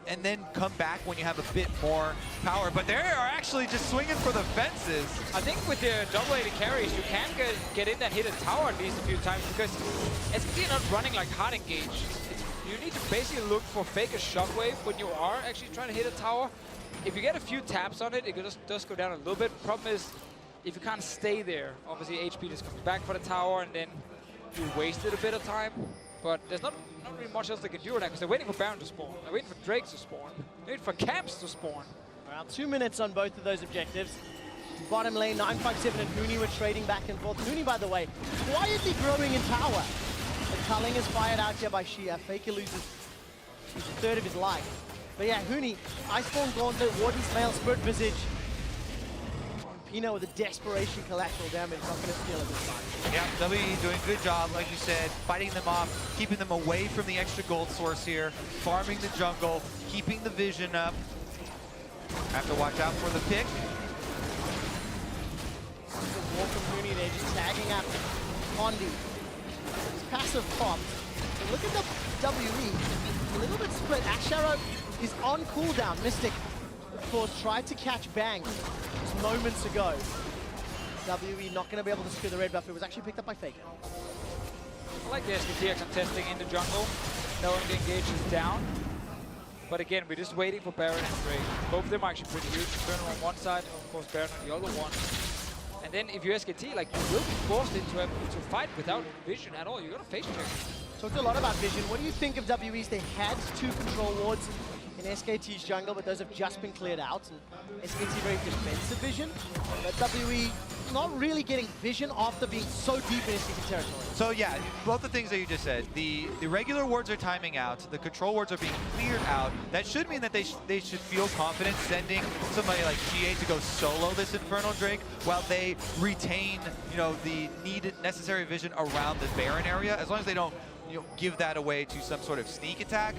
and then come back when you have a bit more power. But they are actually just swinging for the fences. I think with the double-aided carries, you can get in and hit a tower at least a few times because SKT are not running like hard engaged. You need to basically look for Faker Shockwave when you are actually trying to hit a tower. If you get a few taps on it, it does go down a little bit. Problem is, if you can't stay there, obviously HP just comes back for the tower and then you wasted a bit of time. But there's not really much else they can do with that because they're waiting for Baron to spawn. They're waiting for Drakes to spawn. They're waiting for camps to spawn. Around 2 minutes on both of those objectives. Bottom lane, 957 and Huni were trading back and forth. Huni, by the way, quietly growing in power. The culling is fired out here by Shia. Faker loses a 1/3 of his life. But yeah, Huni, Iceborne Gauntlet, Warden's Mail, Spirit Visage. Pino with a desperation collateral damage, not going to steal it this time. Yeah, WE doing a good job, like you said, fighting them off, keeping them away from the extra gold source here, farming the jungle, keeping the vision up. Have to watch out for the pick. The walk from Huni there, just tagging up Condi. It's passive pop. And look at the WE, a little bit split. Ash Arrow is on cooldown. Mystic, of course, tried to catch Bang just moments ago. WE not going to be able to secure the red buff. It was actually picked up by Faker. I like the SKT contesting in the jungle, knowing the engage is down. But again, we're just waiting for Baron and Drake. Both of them are actually pretty huge. Infernal on one side, of course Baron on the other one. And then if you're SKT, like, you will be forced into to fight without vision at all. You're going to face check. Talked a lot about vision. What do you think of WE's? They had 2 control wards in SKT's jungle, but those have just been cleared out. And SKT very defensive vision, but WE not really getting vision after being so deep in SKT territory. So yeah, both the things that you just said. The regular wards are timing out. The control wards are being cleared out. That should mean that they should feel confident sending somebody like GA to go solo this Infernal Drake while they retain, you know, the necessary vision around the Baron area. As long as they don't, you know, give that away to some sort of sneak attack,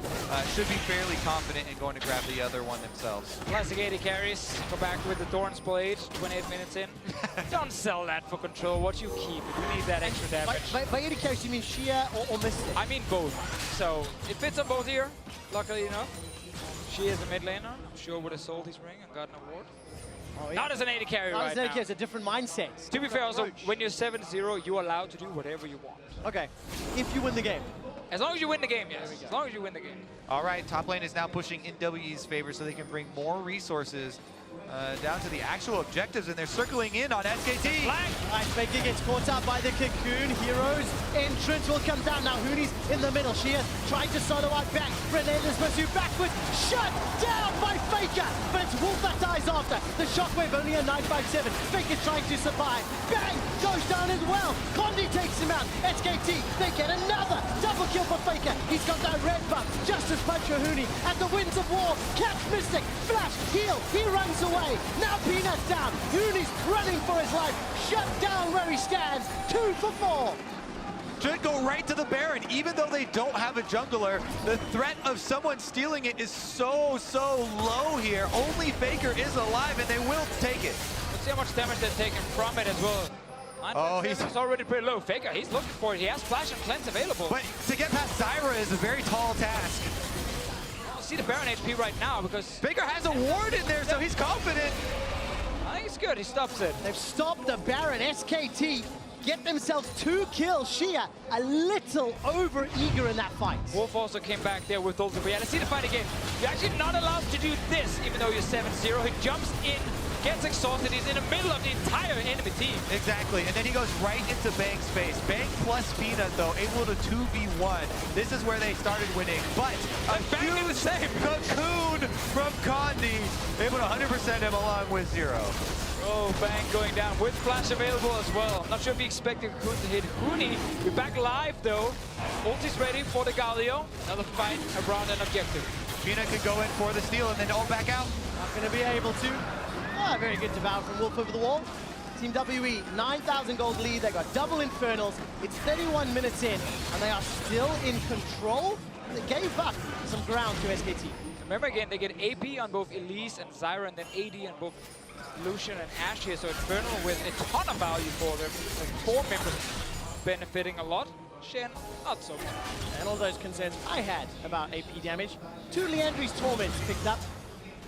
should be fairly confident in going to grab the other one themselves. Classic 80 carries. Go back with the Thorn's Blade, 28 minutes in. Don't sell that for control. What you keep if you need that extra damage. By 80 carries, you mean Shia or Mystic? I mean both. So it fits on both here, luckily enough. She is a mid laner. I'm sure would have sold his ring and got an award. Oh, yeah. Not as an 80 carry Not right as an 80 now. carry, it's a different mindset. To be fair, also, when you're 7-0, you're allowed to do whatever you want. Okay, if you win the game. As long as you win the game, yes. As long as you win the game. All right, top lane is now pushing in WE's favor so they can bring more resources down to the actual objectives, and they're circling in on SKT. Alright, Faker gets caught out by the Cocoon. Heroes entrance will come down. Now Hooney's in the middle. Shia trying to solo out back. Relentless pursuit backwards. Shut down by Faker. But it's Wolf that dies after. The shockwave only a 957. Faker trying to survive. Bang! Goes down as well. Condi takes him out. SKT, they get another double kill for Faker. He's got that red buff. Justice Punch for Hooney. At the Winds of War. Catch Mystic. Flash. Heal. He runs away. Now Peanut's down. Hooney's running for his life. Shut down where he stands. 2 for 4. Should go right to the Baron, even though they don't have a jungler. The threat of someone stealing it is so low here. Only Faker is alive, and they will take it. Let's see how much damage they're taking from it as well. Oh, he's already pretty low. Faker, he's looking for it. He has Flash and Cleanse available. But to get past Zyra is a very tall task. See the Baron HP right now because Faker has a ward in there, so he's confident. I think it's good. He stops it. They've stopped the Baron. SKT get themselves 2 kills. Shia a little over eager in that fight. Wolf also came back there with ulti. But yeah, let's see the fight again. You're actually not allowed to do this, even though you're 7-0. He jumps in, gets exhausted. He's in the middle of the entire enemy team. Exactly, and then he goes right into Bang's face. Bang plus Peanut, though, able to 2v1. This is where they started winning, but a Bang did the same. Cocoon from Condi, able to 100% him along with Zero. Oh, Bang going down with Flash available as well. Not sure if he expected Cocoon to hit Hooney. We're back live, though. Ulti's ready for the Galio. Another fight around an objective. Peanut could go in for the steal and then all back out. Not going to be able to. Ah, very good devour from Wolf over the wall. Team WE, 9,000 gold lead. They got double Infernals. It's 31 minutes in, and they are still in control. They gave up some ground to SKT. Remember again, they get AP on both Elise and Zyra, and then AD on both Lucian and Ashe here. So Infernal with a ton of value for them. Like 4 members benefiting a lot. Shen, not so much. And all those concerns I had about AP damage. 2 Leandri's Torments picked up.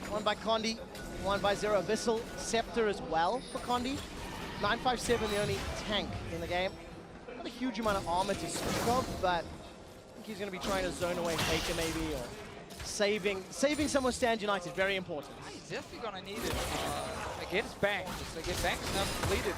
1 by Condi, 1 by Zero Vissel. Scepter as well for Condi. 957, the only tank in the game. Not a huge amount of armor to speak of, but I think he's going to be trying to zone away Faker maybe, or saving someone Stand United, very important. He's definitely going to need it against Bang. Just again, Bang's now completed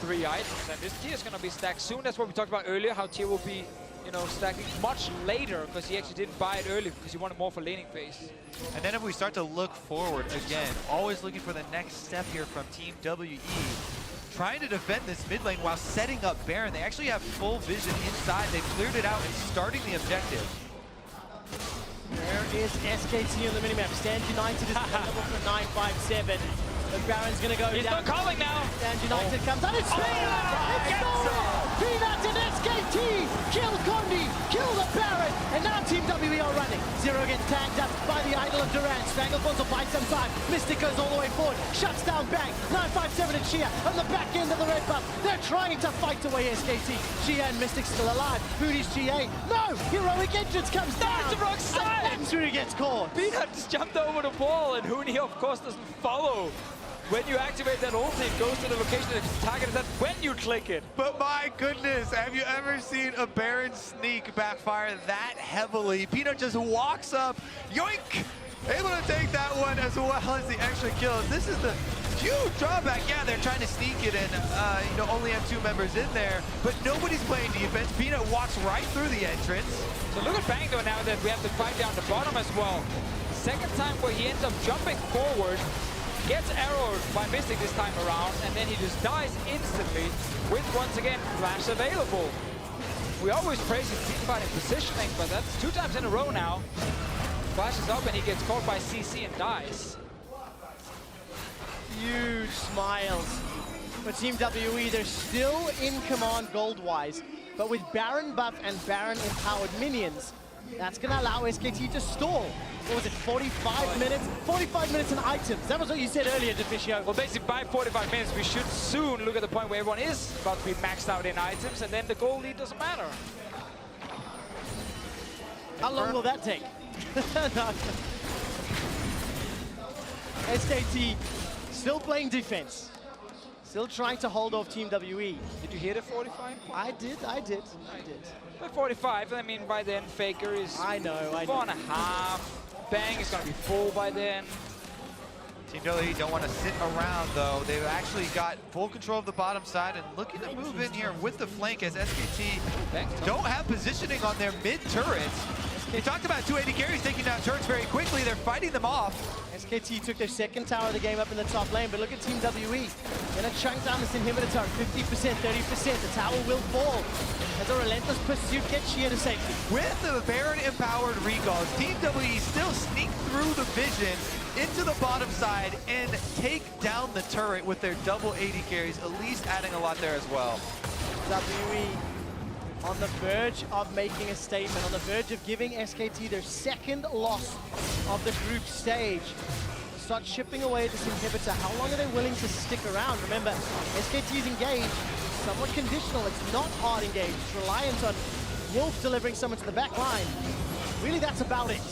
3 items, and this tier is going to be stacked soon. That's what we talked about earlier, how tier will be, you know, stacking much later because he actually didn't buy it early because he wanted more for laning phase. And then if we start to look forward again, always looking for the next step here from Team WE. Trying to defend this mid lane while setting up Baron. They actually have full vision inside. They've cleared it out and starting the objective. There is SKT on the minimap. Stand United is available for 957. The Baron's going to go He's down. not calling now. Stand United comes out. It's Peanut! It's stolen! Peanut and SKT kill Condi, kill the Baron, and now Team WE are running. Zero gets tagged up by the Idol of Durant. Stranglethorns will bite some time. Mystic goes all the way forward, shuts down Bang. 957 and Shia on the back end of the red buff. They're trying to fight away SKT. Shia and Mystic still alive. Hooney's GA. No! Heroic Entrance comes down. It's the wrong side. And that's who gets caught. Peanut just jumped over the wall, and Hooney, of course, doesn't follow. When you activate that ulti, it goes to the location that it's targeted at when you click it. But my goodness, have you ever seen a Baron sneak backfire that heavily? Peanut just walks up, yoink! Able to take that one as well as the extra kills. This is the huge drawback. Yeah, they're trying to sneak it and you know, only have 2 members in there, but nobody's playing defense. Peanut walks right through the entrance. So look at Bang though now that we have to fight down the bottom as well. Second time where he ends up jumping forward. Gets arrowed by Mystic this time around, and then he just dies instantly with, once again, Flash available. We always praise his teamfighting positioning, but that's 2 times in a row now. Flash is up and he gets caught by CC and dies. Huge smiles for Team WE. They're still in command gold-wise, but with Baron buff and Baron empowered minions, that's going to allow SKT to stall. What was it, 45 minutes? 45 minutes in items. That was what you said earlier, Deficio. Well, basically, by 45 minutes, we should soon look at the point where everyone is about to be maxed out in items, and then the gold lead doesn't matter. How long will that take? SKT still playing defense. Still trying to hold off Team WE. Did you hear the 45? I did. By 45, I mean, by then, Faker is I know. 4.5. Bang is going to be full by then. Team WE don't want to sit around, though. They've actually got full control of the bottom side and looking to move in here with the flank as SKT don't have positioning on their mid turrets. They talked about 280 carries taking down turrets very quickly. They're fighting them off. SKT took their second tower of the game up in the top lane, but look at Team WE. Gonna chunk down this inhibitor tower, 50%, 30%. The tower will fall as a relentless pursuit gets Shia to safety. With the Baron empowered recalls, Team WE still sneak through the vision into the bottom side and take down the turret with their double 80 carries, at least adding a lot there as well. WE on the verge of making a statement, on the verge of giving SKT their second loss of the group stage. Start chipping away at this inhibitor. How long are they willing to stick around? Remember, SKT is engaged, somewhat conditional. It's not hard engaged. It's reliant on Wolf delivering someone to the back line. Really, that's about it.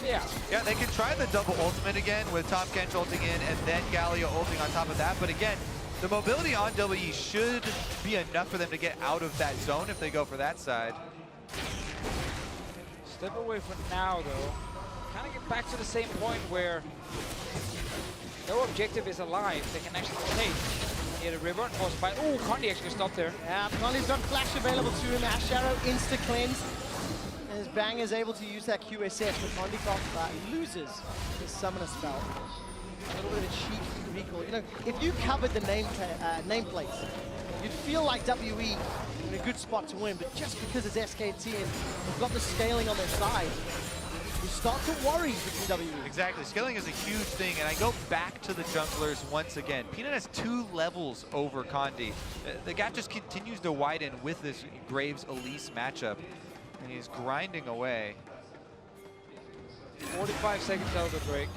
Yeah, they can try the double ultimate again with Top Kench ulting in and then Galio ulting on top of that. But again, the mobility on WE should be enough for them to get out of that zone if they go for that side. Step away for now, though. Kind of get back to the same point where no objective is alive. They can actually take near the river and force by. Oh, Condi actually stopped there. Yeah, Condi's got flash available to him. Ash Arrow insta cleanse. And his Bang is able to use that QSF, but Condi loses his summoner spell. A little bit of a cheap recall. You know, if you covered the nameplates, you'd feel like WE in a good spot to win, but just because it's SKT and they've got the scaling on their side, you start to worry for WE. Exactly, scaling is a huge thing, and I go back to the junglers once again. Peanut has 2 levels over Condi. The gap just continues to widen with this Graves Elise matchup, and he's grinding away. 45 seconds out of the break.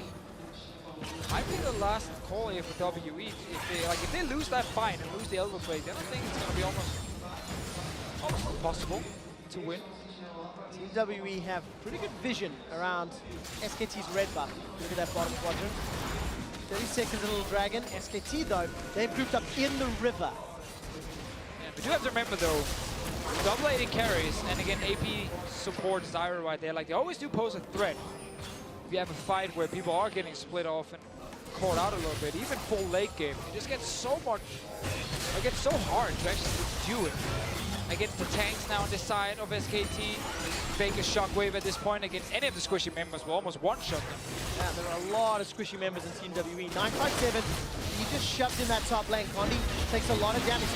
Might be the last call here for WE. If they lose that fight and lose the elbow plate, then I think it's going to be almost impossible to win. Team WE have pretty good vision around SKT's red buff. Look at that bottom quadrant. 30 seconds, a little dragon. SKT, though, they've grouped up in the river. Yeah, but you have to remember, though, double 80 carries, and again, AP supports Zyra right there. Like, they always do pose a threat. If you have a fight where people are getting split off and caught out a little bit, even full late game, it just gets so much, it gets so hard to actually do it. Against the tanks now on this side of SKT, fake a shockwave at this point against any of the squishy members will almost one-shot them. Yeah, there are a lot of squishy members in Team WE. 957, he just shoved in that top lane. Condi takes a lot of damage.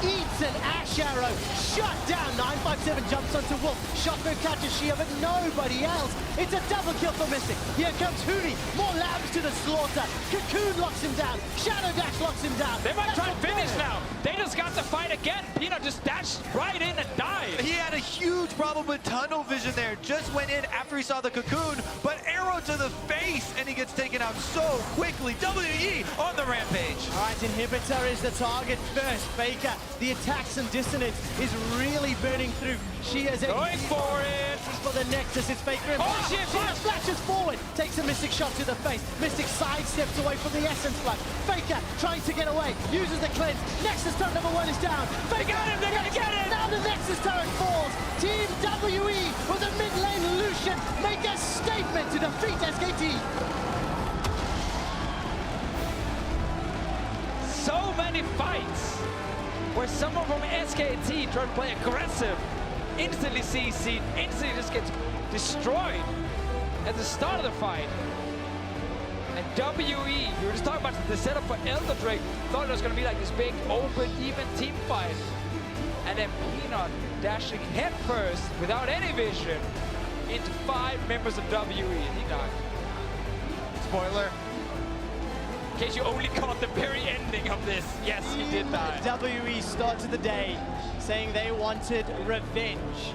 Eats an Ash Arrow, shut down. 957 jumps onto Wolf. Shockwave catches Shia, but nobody else. It's a double kill for Mystic. Here comes Hootie. More lambs to the slaughter. Cocoon locks him down. Shadow Dash locks him down. They might try to finish now. They just got the fight again. Peanut just dashed right in and died. He had a huge problem with tunnel vision there. Just went in after he saw the cocoon, but arrow to the face, and he gets taken out so quickly. WE on the rampage. All right, Inhibitor is the target first. Faker, the attacks and dissonance is really burning through. She is going for it. For the Nexus, it's Faker. Oh, shit, flashes forward, takes a Mystic shot to the face. Mystic sidesteps away from the Essence Flash. Faker trying to get away, uses the cleanse. Nexus turret number 1 is down. They got him, they're gonna get him. Now the Nexus turret falls. Team WE with a mid lane Lucian make a statement to defeat SKT. So many fights where someone from SKT try to play aggressive, instantly CC'd, instantly just gets destroyed at the start of the fight. And WE, we were just talking about the setup for Elder Drake. Thought it was going to be like this big, open, even team fight. And then Peanut dashing headfirst without any vision into 5 members of WE, and he died. Spoiler. In case you only caught the very ending of this, yes, he did die. WE started the day saying they wanted revenge.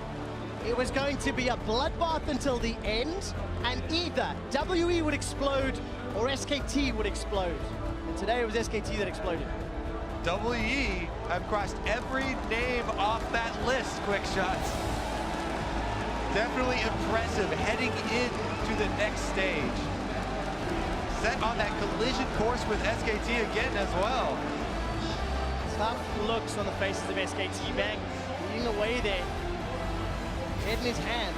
It was going to be a bloodbath until the end, and either WE would explode or SKT would explode. And today it was SKT that exploded. WE have crossed every name off that list, quick shots. Definitely impressive heading into the next stage. Set on that collision course with SKT again as well. Tough looks on the faces of SKT. Bang, leading away there. Head in his hands.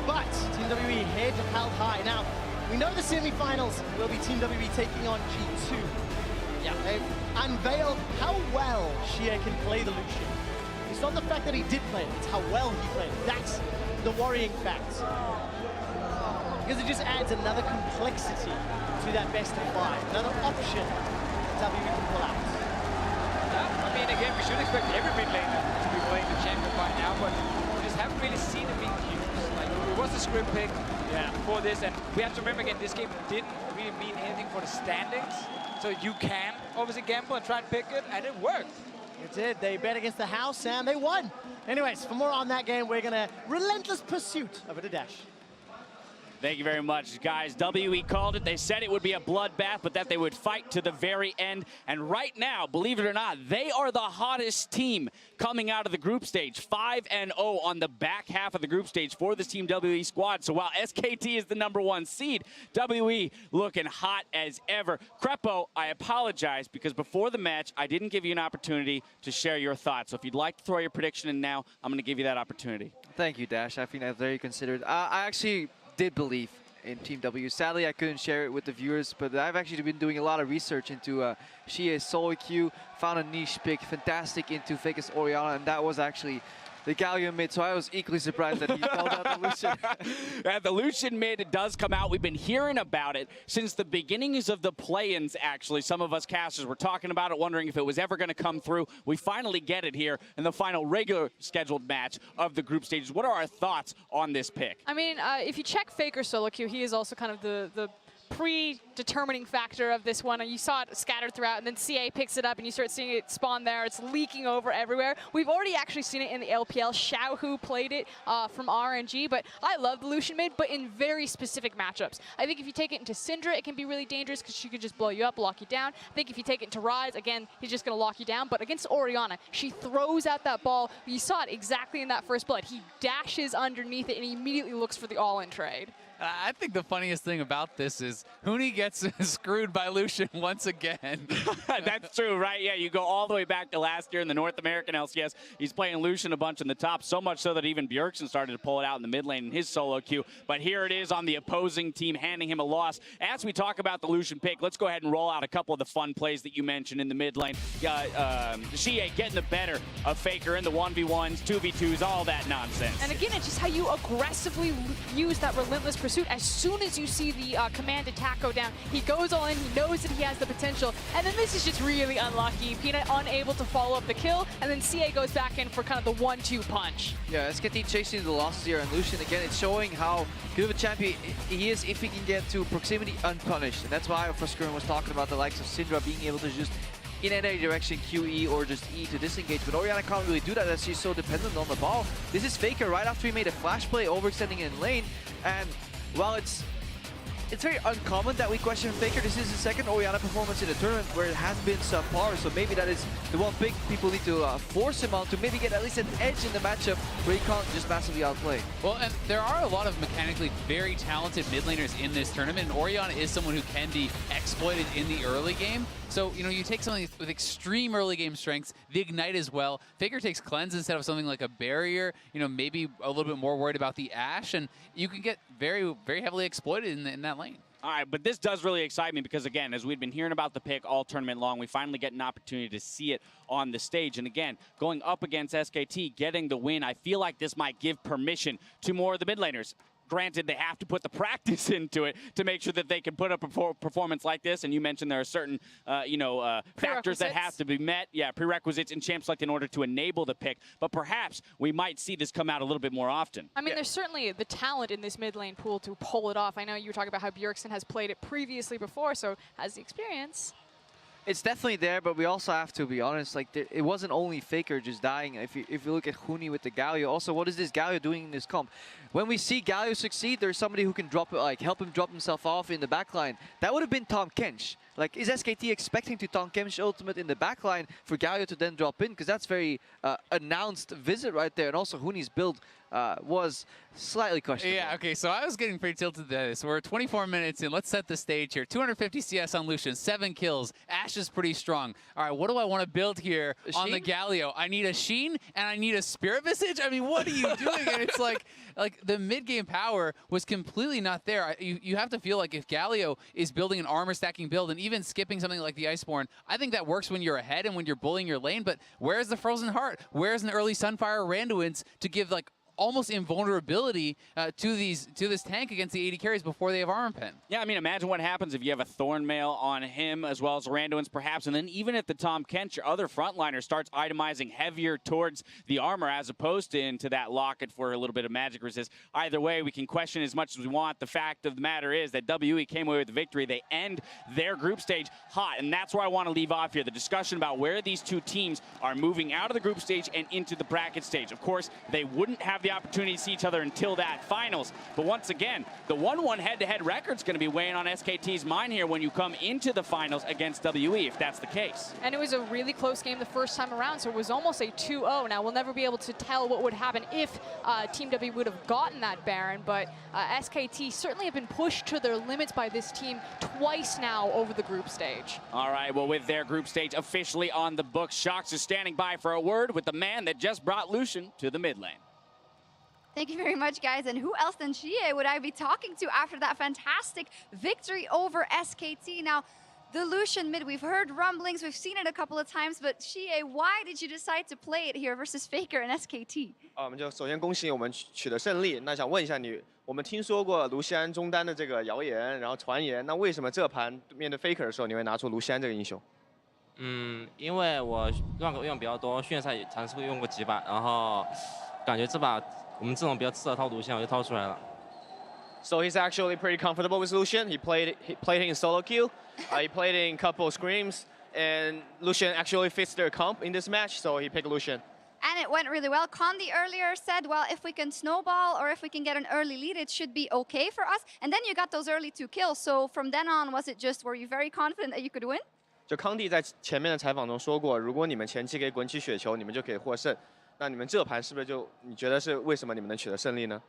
But Team WE head held high. Now, we know the semi-finals will be Team WE taking on G2. Yeah. They've unveiled how well Shia can play the Lucian. It's not the fact that he did play it, it's how well he played it. That's the worrying fact. Because it just adds another complexity to that best of 5. Another option that WE can pull out. Yeah, I mean, again, we should expect every mid laner to be playing the champion by now, but we just haven't really seen it being used. Like, it was a script pick for this, and we have to remember again, this game didn't really mean anything for the standings. So you can obviously gamble and try and pick it, and it worked. It did. They bet against the house, and they won. Anyways, for more on that game, we're going to relentless pursuit of it, a dash. Thank you very much, guys. WE called it. They said it would be a bloodbath, but that they would fight to the very end. And right now, believe it or not, they are the hottest team coming out of the group stage. 5-0 on the back half of the group stage for this Team WE squad. So while SKT is the #1 seed, WE looking hot as ever. Crepo, I apologize because before the match, I didn't give you an opportunity to share your thoughts. So if you'd like to throw your prediction in now, I'm going to give you that opportunity. Thank you, Dash. I think that's very considered. I actually did believe in Team W. Sadly, I couldn't share it with the viewers, but I've actually been doing a lot of research into Shia's solo queue, found a niche pick, fantastic into Vegas Oriana, and that was actually the Gallium mid, so I was equally surprised that he called out the Lucian. The Lucian mid does come out. We've been hearing about it since the beginnings of the play-ins, actually. Some of us casters were talking about it, wondering if it was ever going to come through. We finally get it here in the final regular scheduled match of the group stages. What are our thoughts on this pick? I mean, if you check Faker's solo queue, he is also kind of the predetermining factor of this one. And you saw it scattered throughout, and then CA picks it up, and you start seeing it spawn there. It's leaking over everywhere. We've already actually seen it in the LPL. Xiaohu played it from RNG, but I love the Lucian mid, but in very specific matchups. I think if you take it into Syndra, it can be really dangerous because she could just blow you up, lock you down. I think if you take it into Ryze, again, he's just going to lock you down. But against Oriana, she throws out that ball. You saw it exactly in that first blood. He dashes underneath it, and he immediately looks for the all-in trade. I think the funniest thing about this is Huni gets screwed by Lucian once again. That's true, right? Yeah, you go all the way back to last year in the North American LCS. He's playing Lucian a bunch in the top, so much so that even Bjergsen started to pull it out in the mid lane in his solo queue. But here it is on the opposing team, handing him a loss. As we talk about the Lucian pick, let's go ahead and roll out a couple of the fun plays that you mentioned in the mid lane. Xie getting the better of Faker in the 1v1s, 2v2s, all that nonsense. And again, it's just how you aggressively use that relentless pursuit. As soon as you see the command attack go down, he goes all in, he knows that he has the potential, and then this is just really unlucky. Peanut unable to follow up the kill, and then CA goes back in for kind of the 1-2 punch. Yeah, SKT chasing the losses here, and Lucian, again, it's showing how good of a champion he is if he can get to proximity unpunished. And that's why Froskuren was talking about the likes of Syndra being able to just in any direction QE or just E to disengage, but Oriana can't really do that as she's so dependent on the ball. This is Faker right after he made a flash play, overextending in lane, and while it's very uncommon that we question Faker, this is the second Oriana performance in the tournament where it has been subpar, so maybe that is the one big people need to force him on to maybe get at least an edge in the matchup where he can't just massively outplay. Well, and there are a lot of mechanically very talented mid laners in this tournament, and Oriana is someone who can be exploited in the early game. So, you know, you take something with extreme early game strengths, the Ignite as well. Faker takes Cleanse instead of something like a Barrier, you know, maybe a little bit more worried about the Ashe, and you can get very, very heavily exploited in that lane. All right, but this does really excite me because, again, as we've been hearing about the pick all tournament long, we finally get an opportunity to see it on the stage. And again, going up against SKT, getting the win, I feel like this might give permission to more of the mid laners. Granted, they have to put the practice into it to make sure that they can put up a performance like this. And you mentioned there are certain, factors that have to be met. Yeah, prerequisites in Champ Select in order to enable the pick. But perhaps we might see this come out a little bit more often. I mean, there's certainly the talent in this mid lane pool to pull it off. I know you were talking about how Bjergsen has played it previously before, so has the experience. It's definitely there, but we also have to be honest. Like, it wasn't only Faker just dying. If you look at Huni with the Galio, also what is this Galio doing in this comp? When we see Galio succeed, there's somebody who can help him drop himself off in the backline. That would have been Tom Kench. Like, is SKT expecting to Tom Kench ultimate in the backline for Galio to then drop in? Because that's very announced visit right there. And also Huni's build was slightly questionable. Yeah, okay, so I was getting pretty tilted to this. We're 24 minutes in. Let's set the stage here. 250 CS on Lucian, 7 kills. Ashe is pretty strong. All right, what do I want to build here on the Galio? I need a Sheen and I need a Spirit Visage? I mean, what are you doing? And it's like the mid-game power was completely not there. You have to feel like if Galio is building an armor stacking build and even skipping something like the Iceborne, I think that works when you're ahead and when you're bullying your lane, but where's the Frozen Heart? Where's an early Sunfire Randuin's to give like almost invulnerability to this tank against the AD carries before they have Armor Pen? Yeah, I mean, imagine what happens if you have a Thornmail on him as well as Randuin's perhaps, and then even if the Tom Kench, your other frontliner, starts itemizing heavier towards the armor as opposed to into that locket for a little bit of magic resist. Either way, we can question as much as we want. The fact of the matter is that WE came away with the victory. They end their group stage hot, and that's where I want to leave off here. The discussion about where these two teams are moving out of the group stage and into the bracket stage. Of course, they wouldn't have the opportunity to see each other until that finals. But once again, the 1-1 head-to-head record's going to be weighing on SKT's mind here when you come into the finals against WE, if that's the case. And it was a really close game the first time around, so it was almost a 2-0. Now, we'll never be able to tell what would happen if Team W would have gotten that Baron, but SKT certainly have been pushed to their limits by this team twice now over the group stage. All right, well, with their group stage officially on the books, Shox is standing by for a word with the man that just brought Lucian to the mid lane. Thank you very much, guys. And who else than Chie would I be talking to after that fantastic victory over SKT? Now, the Lucian mid, we've heard rumblings, we've seen it a couple of times, but Chie, why did you decide to play it here versus Faker and SKT? 我们就首先恭喜我们取得胜利。那想问一下你，我们听说过卢锡安中单的这个谣言，然后传言，那为什么这盘面对 Faker 的时候，你会拿出卢锡安这个英雄？因为我用比较多，训练赛也尝试过用过几把，然后感觉这把我们这种比较次的套路线我就套出来了。So he's actually pretty comfortable with Lucian. He played him in solo queue. He played in couple scrims, and Lucian actually fits their comp in this match, so he picked Lucian. And it went really well. Condi earlier said, well, if we can snowball or if we can get an early lead, it should be okay for us. And then you got those early 2 kills. So from then on, were you very confident that you could win? 就康帝在前面的采访中说过，如果你们前期可以滚起雪球，你们就可以获胜。那你们这盘是不是你觉得是为什么你们能取得胜利呢？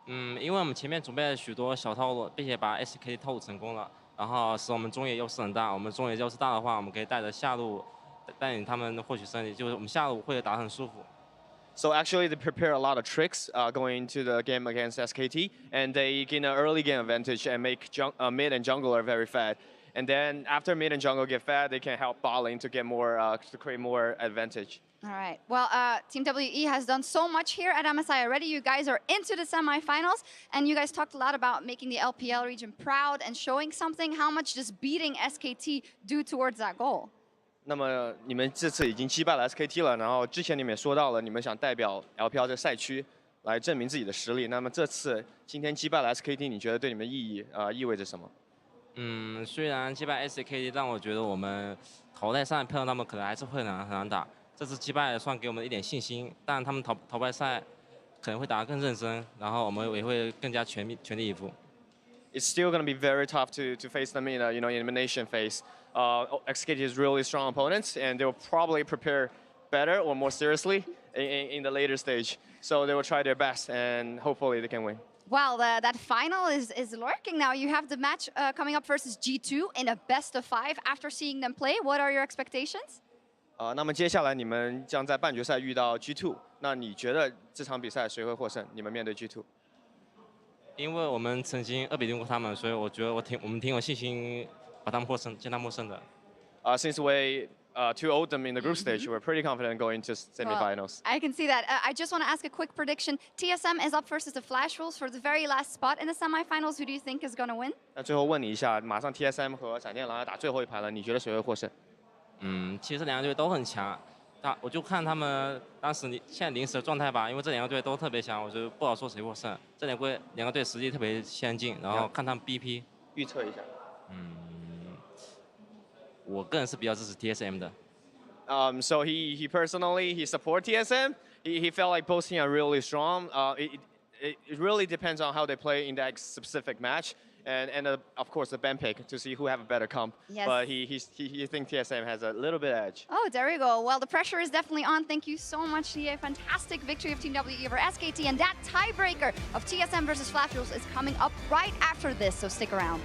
因为我们前面准备了许多小套路，并且把 SK 套路成功了，然后使我们中野优势很大。我们中野优势大的话，我们可以带着下路带领他们获取胜利，就是我们下路会打得很舒服。So actually, they prepare a lot of tricks going into the game against SKT, and they gain an early game advantage and make mid and jungle are very fat. And then after mid and jungle get fat, they can help bot lane to get more to create more advantage. All right. Well, Team WE has done so much here at MSI already. You guys are into the semifinals, and you guys talked a lot about making the LPL region proud and showing something. How much does beating SKT do towards that goal? 那么你们这次已经击败了 SKT 了，然后之前你们也说到了，你们想代表 LPL 这个赛区来证明自己的实力。那么这次今天击败了 SKT， 你觉得对你们意味着什么？虽然击败 SKT 让我觉得我们淘汰赛碰到他们可能还是会很难打。这次击败算给我们一点信心，但他们淘汰赛可能会打得更认真，然后我们也会更加全力以赴。It's still going to be very tough to face them in a elimination phase. SKT is really strong opponents, and they will probably prepare better or more seriously in the later stage. So they will try their best, and hopefully they can win. Well, that final is lurking now. You have the match coming up versus G2 in a best of 5. After seeing them play, what are your expectations? 那么接下来你们将在半决赛遇到 G2， 那你觉得这场比赛谁会获胜？你们面对 G2？ 因为我们曾经2比0过他们，所以我觉得我们挺有信心把他们获胜，见他们获胜的。Since we 2-0 them in the group stage. We're pretty confident going to semifinals. I can see that. I just want to ask a quick prediction. TSM is up versus the Flash Wolves for the very last spot in the semifinals. Who do you think is going to win? 那最后问你一下，马上 TSM 和闪电狼要打最后一盘了，你觉得谁会获胜？其实两个队都很强，我就看他们当时现在临时的状态吧，因为这两个队都特别强，我就不好说谁获胜。这两个队实力特别相近，然后看他们 BP 预测一下。我个人是比较支持 TSM 的。So he personally he support TSM. He felt like both teams are really strong. It really depends on how they play in that specific match. And of course the ban pick to see who have a better comp. Yes. But he thinks TSM has a little bit edge. Oh, there we go. Well, the pressure is definitely on. Thank you so much, CA. Fantastic victory of Team WE over SKT. And that tiebreaker of TSM versus Flash Wolves is coming up right after this, so stick around.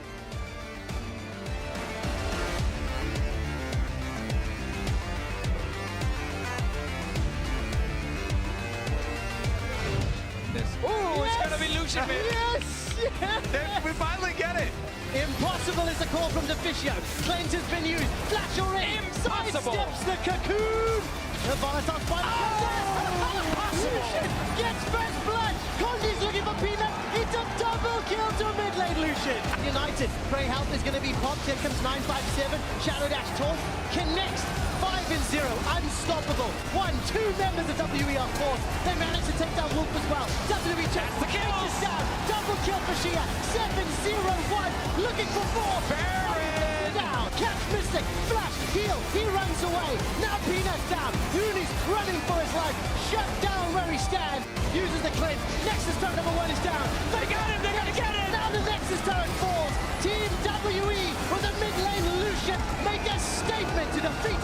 Ooh, it's gonna be Lucian mid. Yes! We finally get it. Impossible is the call from Deficio. Cleanse has been used. Flash already. Impossible. Sidesteps the cocoon. The volatile spike. Lucian gets first blood. Condi's looking for Peanut. It's a double kill to mid lane Lucian. United. Grey Health is going to be popped. Here comes 957. Shadow Dash Torch connects. 5-0, unstoppable. 1-2 members of WE are forced. They managed to take down Wolf as well. WE takes the kills down. Double kill for Shia. 7-0-1. Looking for 4. Baron down. Catch Mystic. Flash. Heal. He runs away. Now Peanut's down. Uni's running for his life. Shut down where he stands. Uses the cleanse. Nexus turret number 1 is down. They got him. They're gonna get him. Now the Nexus turret falls. Team WE with a mid lane Lucian make a statement to defeat